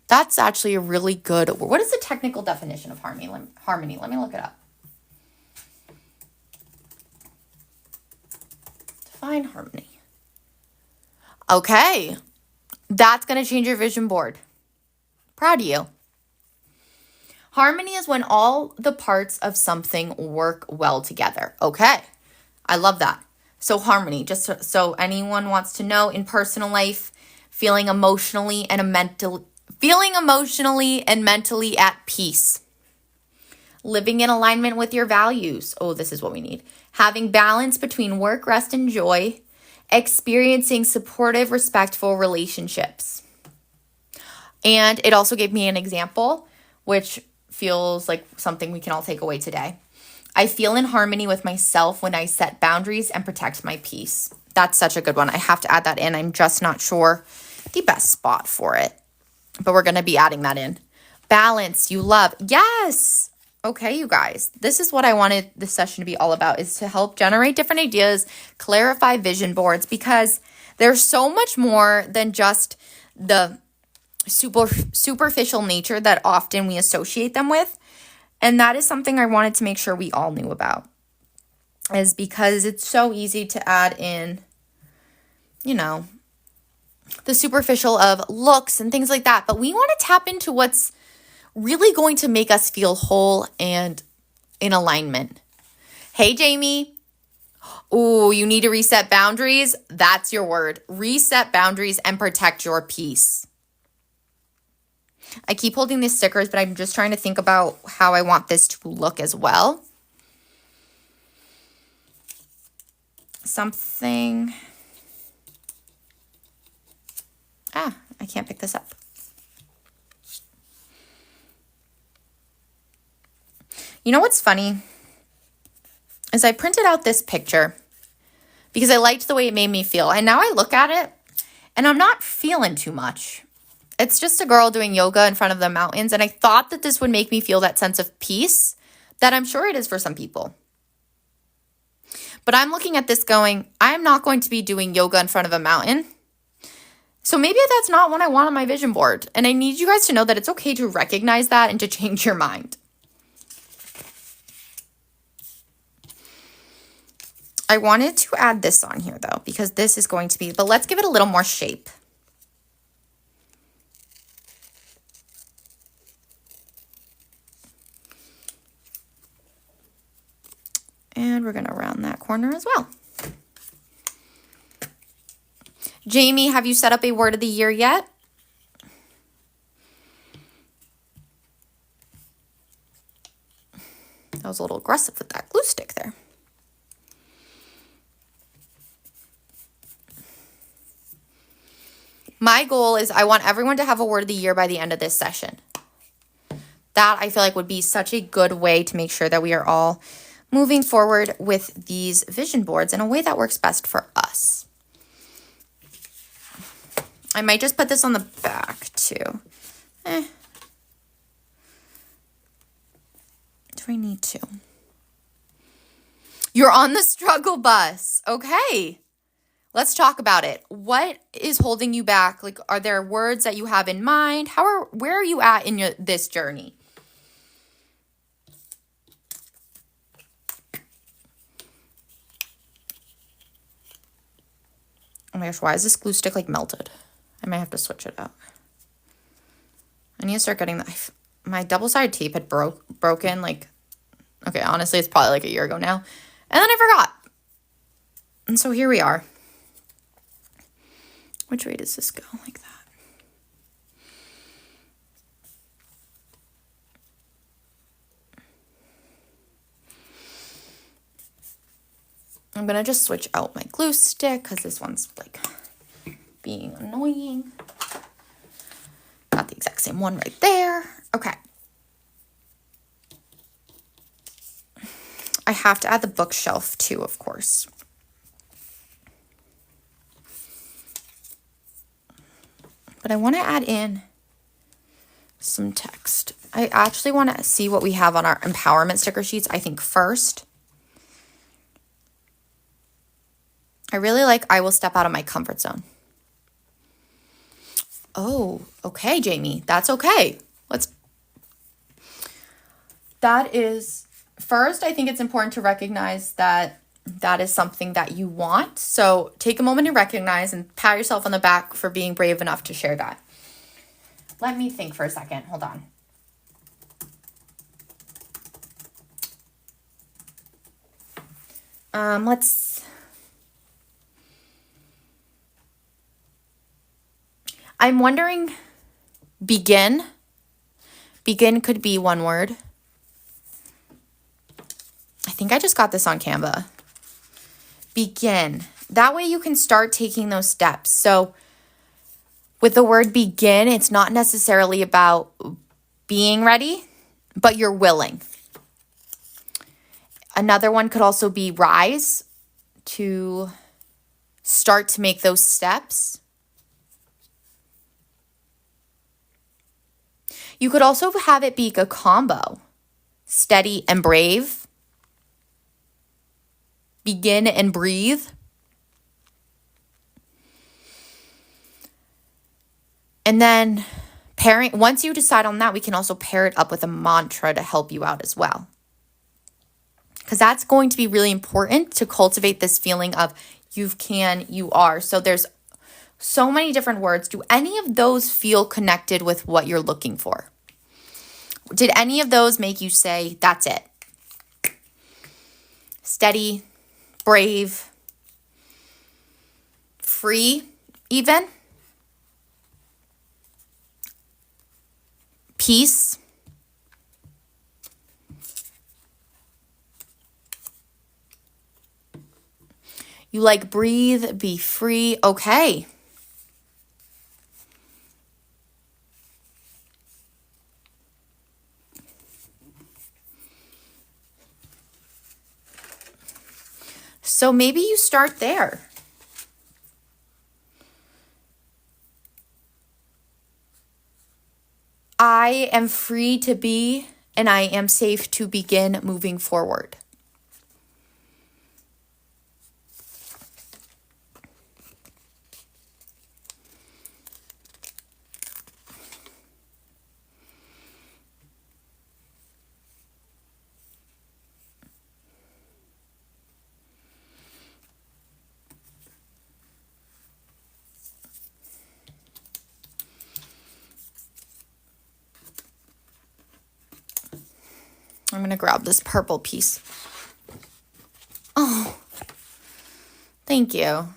That's actually a really good word. What is the technical definition of harmony? Let me look it up. Define harmony. Okay. That's going to change your vision board. Proud of you. Harmony is when all the parts of something work well together. Okay. I love that. So harmony, just so anyone wants to know, in personal life, feeling emotionally and mentally at peace. Living in alignment with your values. Oh, this is what we need. Having balance between work, rest, and joy. Experiencing supportive, respectful relationships. And it also gave me an example, which feels like something we can all take away today. I feel in harmony with myself when I set boundaries and protect my peace. That's such a good one. I have to add that in. I'm just not sure the best spot for it, but we're going to be adding that in. Balance, you love. Yes. Okay, you guys, this is what I wanted this session to be all about, is to help generate different ideas, clarify vision boards, because there's so much more than just the superficial nature that often we associate them with. And that is something I wanted to make sure we all knew about, is because it's so easy to add in, the superficial of looks and things like that. But we want to tap into what's really going to make us feel whole and in alignment. Hey, Jamie. Ooh, you need to reset boundaries. That's your word. Reset boundaries and protect your peace. I keep holding these stickers, but I'm just trying to think about how I want this to look as well. Something. I can't pick this up. You know what's funny? Is I printed out this picture because I liked the way it made me feel. And now I look at it and I'm not feeling too much. It's just a girl doing yoga in front of the mountains. And I thought that this would make me feel that sense of peace that I'm sure it is for some people. But I'm looking at this going, I'm not going to be doing yoga in front of a mountain. So maybe that's not what I want on my vision board. And I need you guys to know that it's okay to recognize that and to change your mind. I wanted to add this on here though, because this is going to be, but let's give it a little more shape. And we're going to round that corner as well. Jamie, have you set up a word of the year yet? That was a little aggressive with that glue stick there. My goal is I want everyone to have a word of the year by the end of this session. That I feel like would be such a good way to make sure that we are all moving forward with these vision boards in a way that works best for us. I might just put this on the back too. Do I need to? You're on the struggle bus. Okay. Let's talk about it. What is holding you back? Like, are there words that you have in mind? Where are you at in this journey? Oh my gosh, why is this glue stick like melted? I might have to switch it out. I need to start getting my double-sided tape had broken like, okay, honestly, it's probably like a year ago now. And then I forgot. And so here we are. Which way does this go? Like that. I'm going to just switch out my glue stick because this one's like being annoying. Got the exact same one right there. Okay. I have to add the bookshelf too, of course. But I want to add in some text. I actually want to see what we have on our empowerment sticker sheets, I think, first. I really like I will step out of my comfort zone. Oh, okay, Jamie. That's okay. That is, first, I think it's important to recognize that that is something that you want. So take a moment to recognize and pat yourself on the back for being brave enough to share that. Let me think for a second. Hold on. I'm wondering, begin. Begin could be one word. I think I just got this on Canva. Begin. That way you can start taking those steps. So with the word begin, it's not necessarily about being ready, but you're willing. Another one could also be rise, to start to make those steps. You could also have it be a combo. Steady and brave. Begin and breathe. And then once you decide on that, we can also pair it up with a mantra to help you out as well. Because that's going to be really important to cultivate this feeling of you can, you are. So there's so many different words. Do any of those feel connected with what you're looking for? Did any of those make you say, that's it? Steady, brave, free, even? Peace? You like breathe, be free. Okay. So maybe you start there. I am free to be, and I am safe to begin moving forward. I'm going to grab this purple piece. Oh, thank you.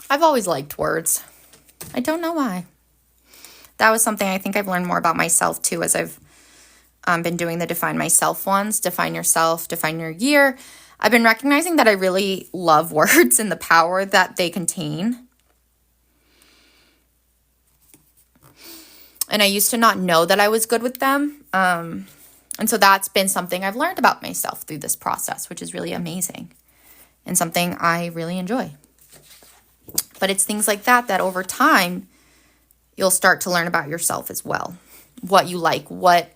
I've always liked words. I don't know why. That was something I think I've learned more about myself too as I've been doing the define myself ones, define yourself, define your year. I've been recognizing that I really love words and the power that they contain. And I used to not know that I was good with them. And so that's been something I've learned about myself through this process, which is really amazing and something I really enjoy. But it's things like that that over time, you'll start to learn about yourself as well. What you like, what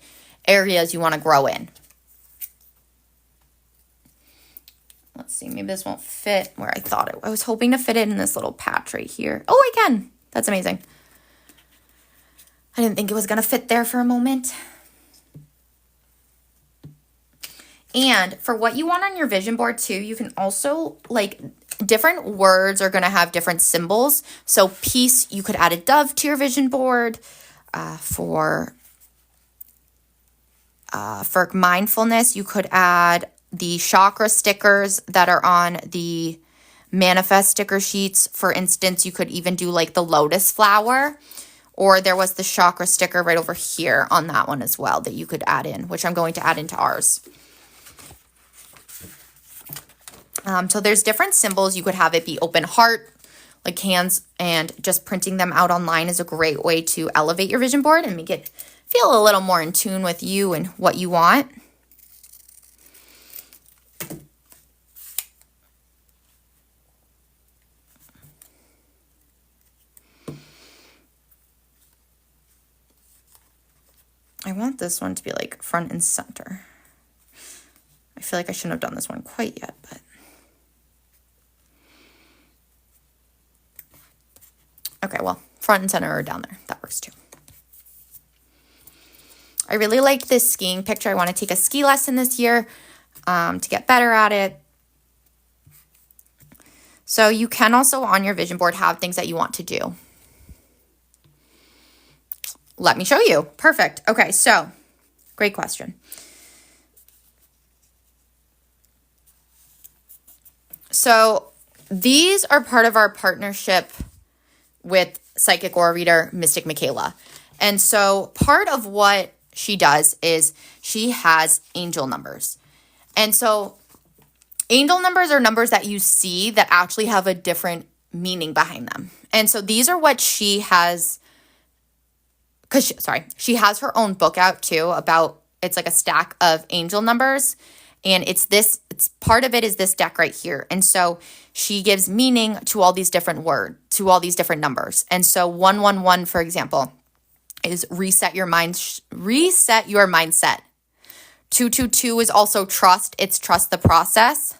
areas you want to grow in. Let's see, maybe this won't fit where I thought it. I was hoping to fit it in this little patch right here. Oh, I can. That's amazing. I didn't think it was going to fit there for a moment. And for what you want on your vision board too, you can also different words are going to have different symbols. So peace, you could add a dove to your vision board. For mindfulness, you could add the chakra stickers that are on the manifest sticker sheets. For instance, you could even do like the lotus flower, or there was the chakra sticker right over here on that one as well that you could add in, which I'm going to add into ours. So there's different symbols. You could have it be open heart, like hands, and just printing them out online is a great way to elevate your vision board and make it feel a little more in tune with you and what you want. I want this one to be like front and center. I feel like I shouldn't have done this one quite yet, but. Okay, well, front and center or down there. That works too. I really like this skiing picture. I want to take a ski lesson this year to get better at it. So you can also on your vision board have things that you want to do. Let me show you. Perfect. Okay, so great question. So these are part of our partnership with psychic aura reader Mystic Michaela. And so part of what she does is she has angel numbers. And so angel numbers are numbers that you see that actually have a different meaning behind them. And so these are what she has, she has her own book out too about, it's like a stack of angel numbers. And it's part of it is this deck right here. And so she gives meaning to all these different words, to all these different numbers. And so 111, for example, is reset your mindset. 222 is also trust. It's trust the process.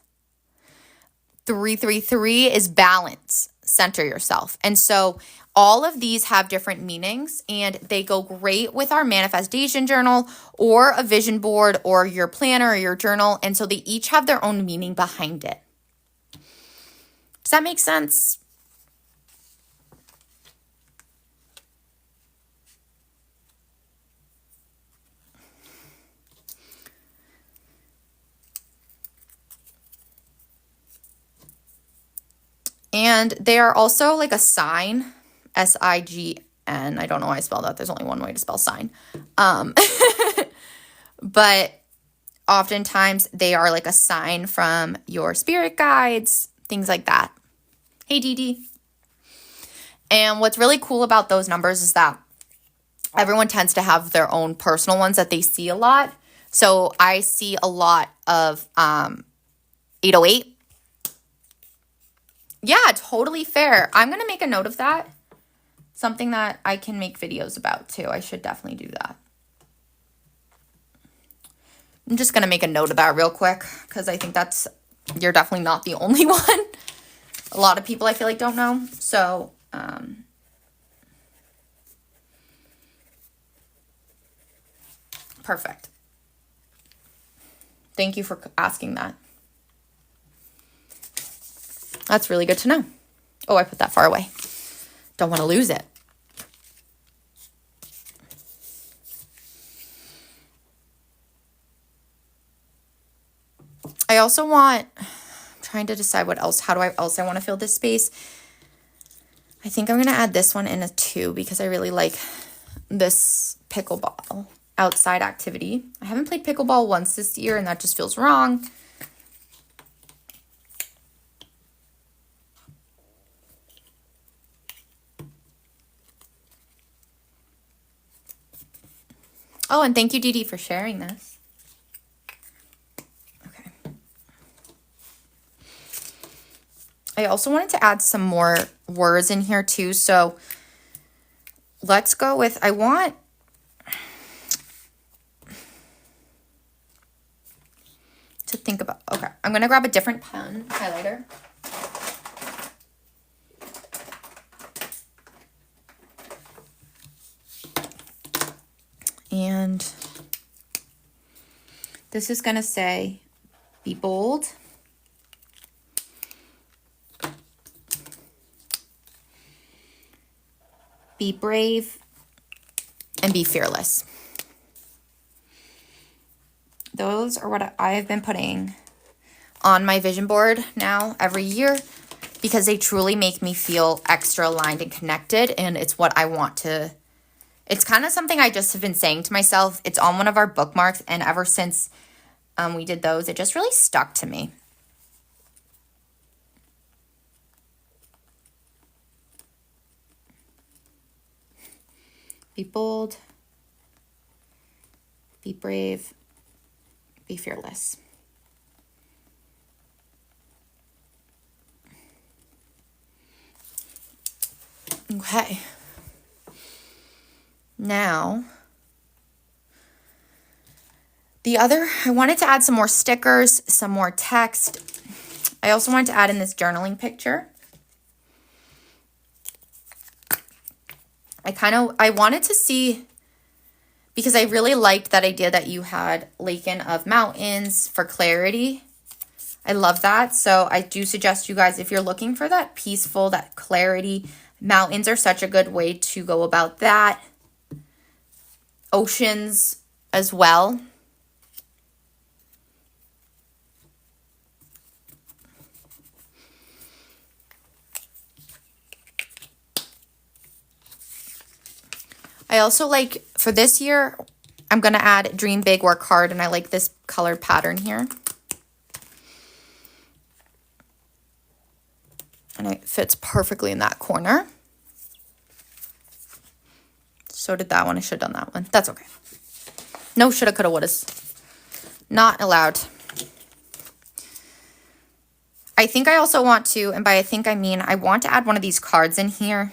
333 is balance, center yourself. And so all of these have different meanings, and they go great with our manifestation journal or a vision board or your planner or your journal. And so they each have their own meaning behind it. Does that make sense? And they are also like a sign, S-I-G-N. I don't know why I spelled that. There's only one way to spell sign. But oftentimes they are like a sign from your spirit guides, things like that. Hey, Dee Dee. And what's really cool about those numbers is that everyone tends to have their own personal ones that they see a lot. So I see a lot of 808. Yeah, totally fair. I'm going to make a note of that. Something that I can make videos about too. I should definitely do that. I'm just going to make a note of that real quick because I think you're definitely not the only one. A lot of people I feel like don't know. So, perfect. Thank you for asking that. That's really good to know. Oh, I put that far away. Don't want to lose it. I also want, I'm trying to decide what else, how do I else I want to fill this space. I think I'm going to add this one in a 2 because I really like this pickleball outside activity. I haven't played pickleball once this year and that just feels wrong. Oh, and thank you, Dee Dee, for sharing this. Okay. I also wanted to add some more words in here too. So let's go with, I want to think about, okay, I'm going to grab a different pen, highlighter. And this is going to say, be bold, be brave, and be fearless. Those are what I have been putting on my vision board now every year. because they truly make me feel extra aligned and connected, and it's what I want to. It's kind of something I just have been saying to myself. It's on one of our bookmarks, and ever since we did those, it just really stuck to me. Be bold, be brave, be fearless. Okay. Now, I wanted to add some more stickers, some more text. I also wanted to add in this journaling picture. I wanted to see, because I really liked that idea that you had Laken of Mountains for clarity. I love that. So I do suggest you guys, if you're looking for that peaceful, that clarity, mountains are such a good way to go about that. Oceans as well. I also like, for this year, I'm going to add Dream Big, Work Hard, and I like this colored pattern here. And it fits perfectly in that corner. So did that one. I should have done that one. That's okay. No shoulda, coulda, wouldas. Not allowed. I think I also want to, and by I think I mean, I want to add one of these cards in here.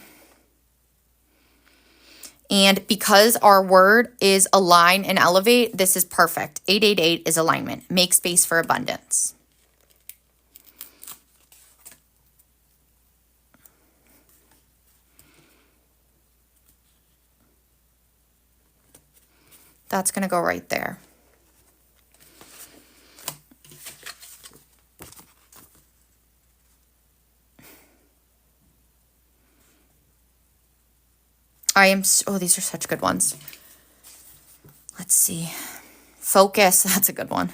And because our word is align and elevate, this is perfect. 888 is alignment. Make space for abundance. That's going to go right there. Oh, these are such good ones. Let's see. Focus, that's a good one.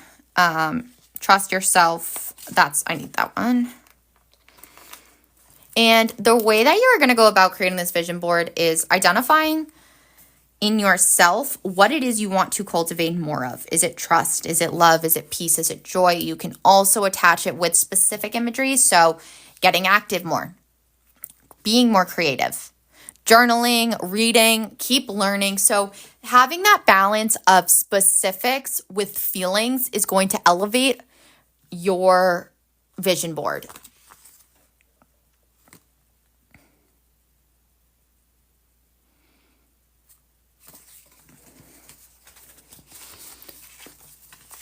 Trust yourself, I need that one. And the way that you're going to go about creating this vision board is identifying in yourself what it is you want to cultivate more of. Is it trust? Is it love? Is it peace? Is it joy? You can also attach it with specific imagery. So getting active more, being more creative, journaling, reading, keep learning. So having that balance of specifics with feelings is going to elevate your vision board.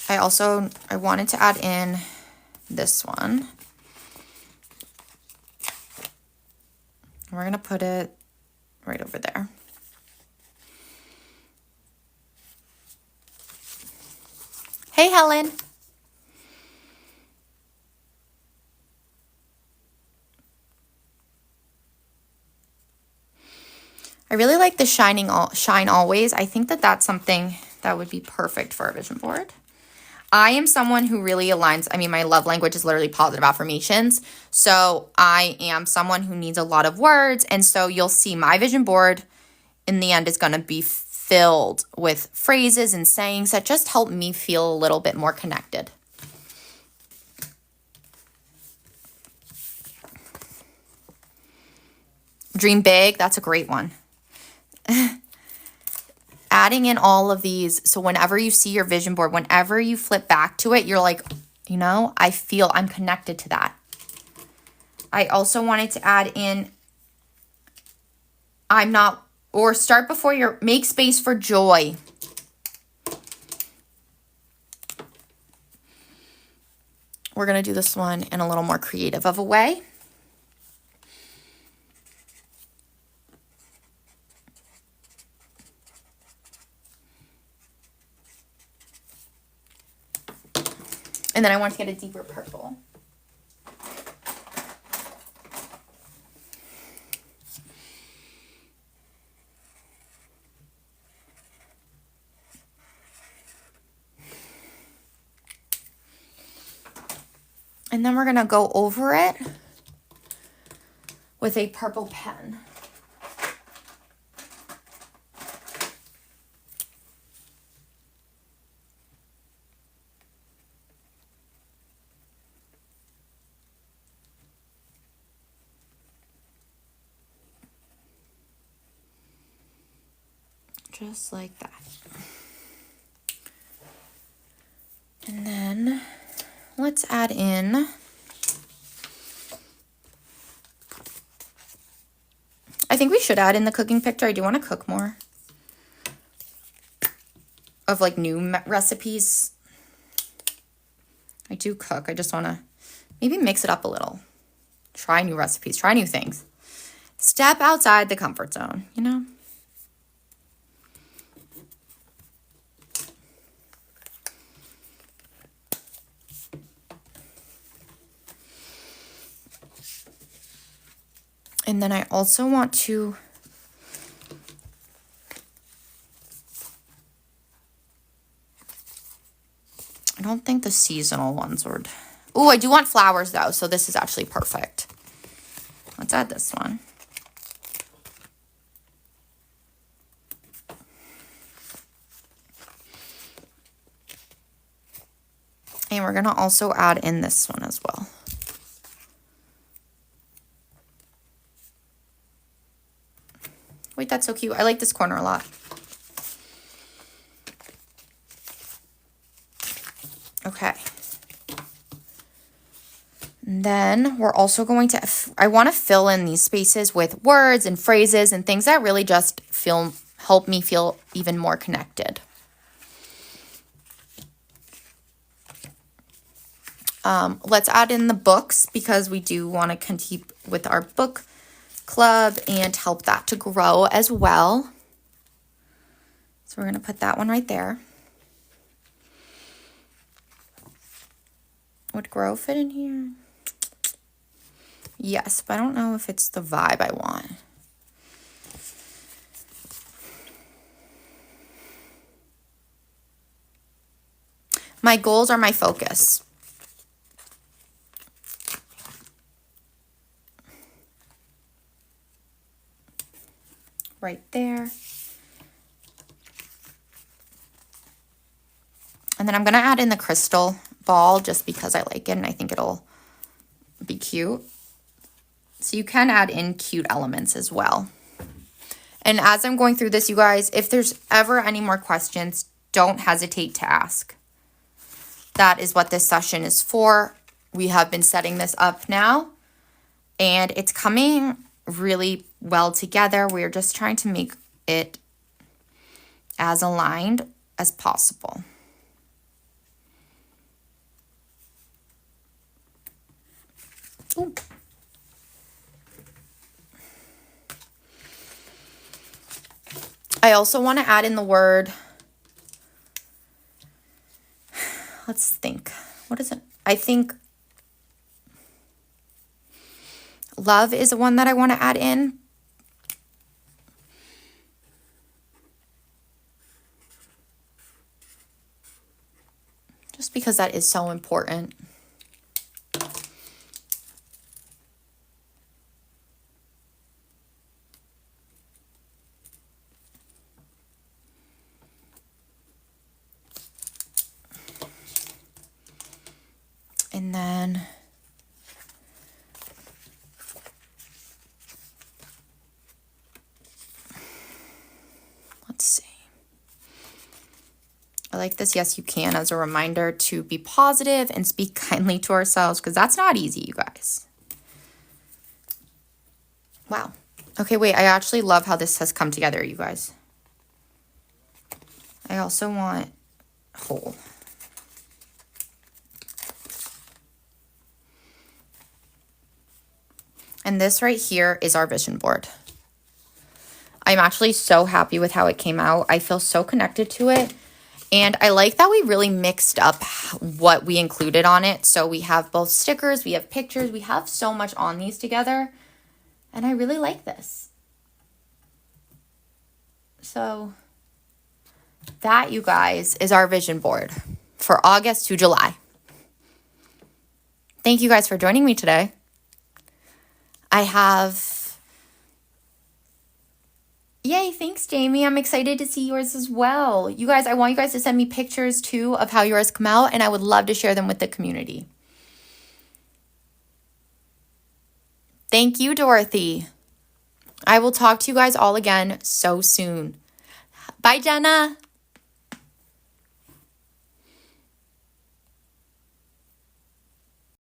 I wanted to add in this one. We're going to put it right over there. Hey, Helen. I really like the shine always. I think that that's something that would be perfect for a vision board. I am someone who really aligns. I mean, my love language is literally positive affirmations. So I am someone who needs a lot of words. And so you'll see my vision board in the end is going to be filled with phrases and sayings that just help me feel a little bit more connected. Dream big, that's a great one. Adding in all of these, so whenever you see your vision board, whenever you flip back to it, you're like, you know, I feel I'm connected to that. I also wanted to add in, start before make space for joy. We're going to do this one in a little more creative of a way. And then I want to get a deeper purple. And then we're going to go over it with a purple pen. Just like that. And then let's add in, I think we should add in the cooking picture. I do want to cook more of like new recipes. I do cook. I just want to maybe mix it up a little. Try new recipes, try new things. Step outside the comfort zone, you know? And then I also want to I don't think the seasonal ones would. Oh, I do want flowers though, so this is actually perfect. Let's add this one. And we're gonna also add in this one as well. Wait, that's so cute. I like this corner a lot. Okay. And then we're also going to, I want to fill in these spaces with words and phrases and things that really just help me feel even more connected. Let's add in the books because we do want to keep with our book club and help that to grow as well. So we're going to put that one right there. Would grow fit in here? Yes, but I don't know if it's the vibe I want. My goals are my focus. Right there. And then I'm going to add in the crystal ball just because I like it and I think it'll be cute. So you can add in cute elements as well. And as I'm going through this, you guys, if there's ever any more questions, don't hesitate to ask. That is what this session is for. We have been setting this up now and it's coming really well together. We're just trying to make it as aligned as possible. Ooh. I also want to add in the word, let's think, what is it? I think love is the one that I want to add in. Just because that is so important. And then let's see. I like this. Yes, you can, as a reminder to be positive and speak kindly to ourselves because that's not easy, you guys. Wow. Okay, wait. I actually love how this has come together, you guys. I also want whole. And this right here is our vision board. I'm actually so happy with how it came out. I feel so connected to it. And I like that we really mixed up what we included on it. So we have both stickers, we have pictures, we have so much on these together. And I really like this. So that, you guys, is our vision board for August to July. Thank you guys for joining me today. I have Yay, thanks, Jamie. I'm excited to see yours as well. You guys, I want you guys to send me pictures too of how yours come out, and I would love to share them with the community. Thank you, Dorothy. I will talk to you guys all again so soon. Bye, Jenna.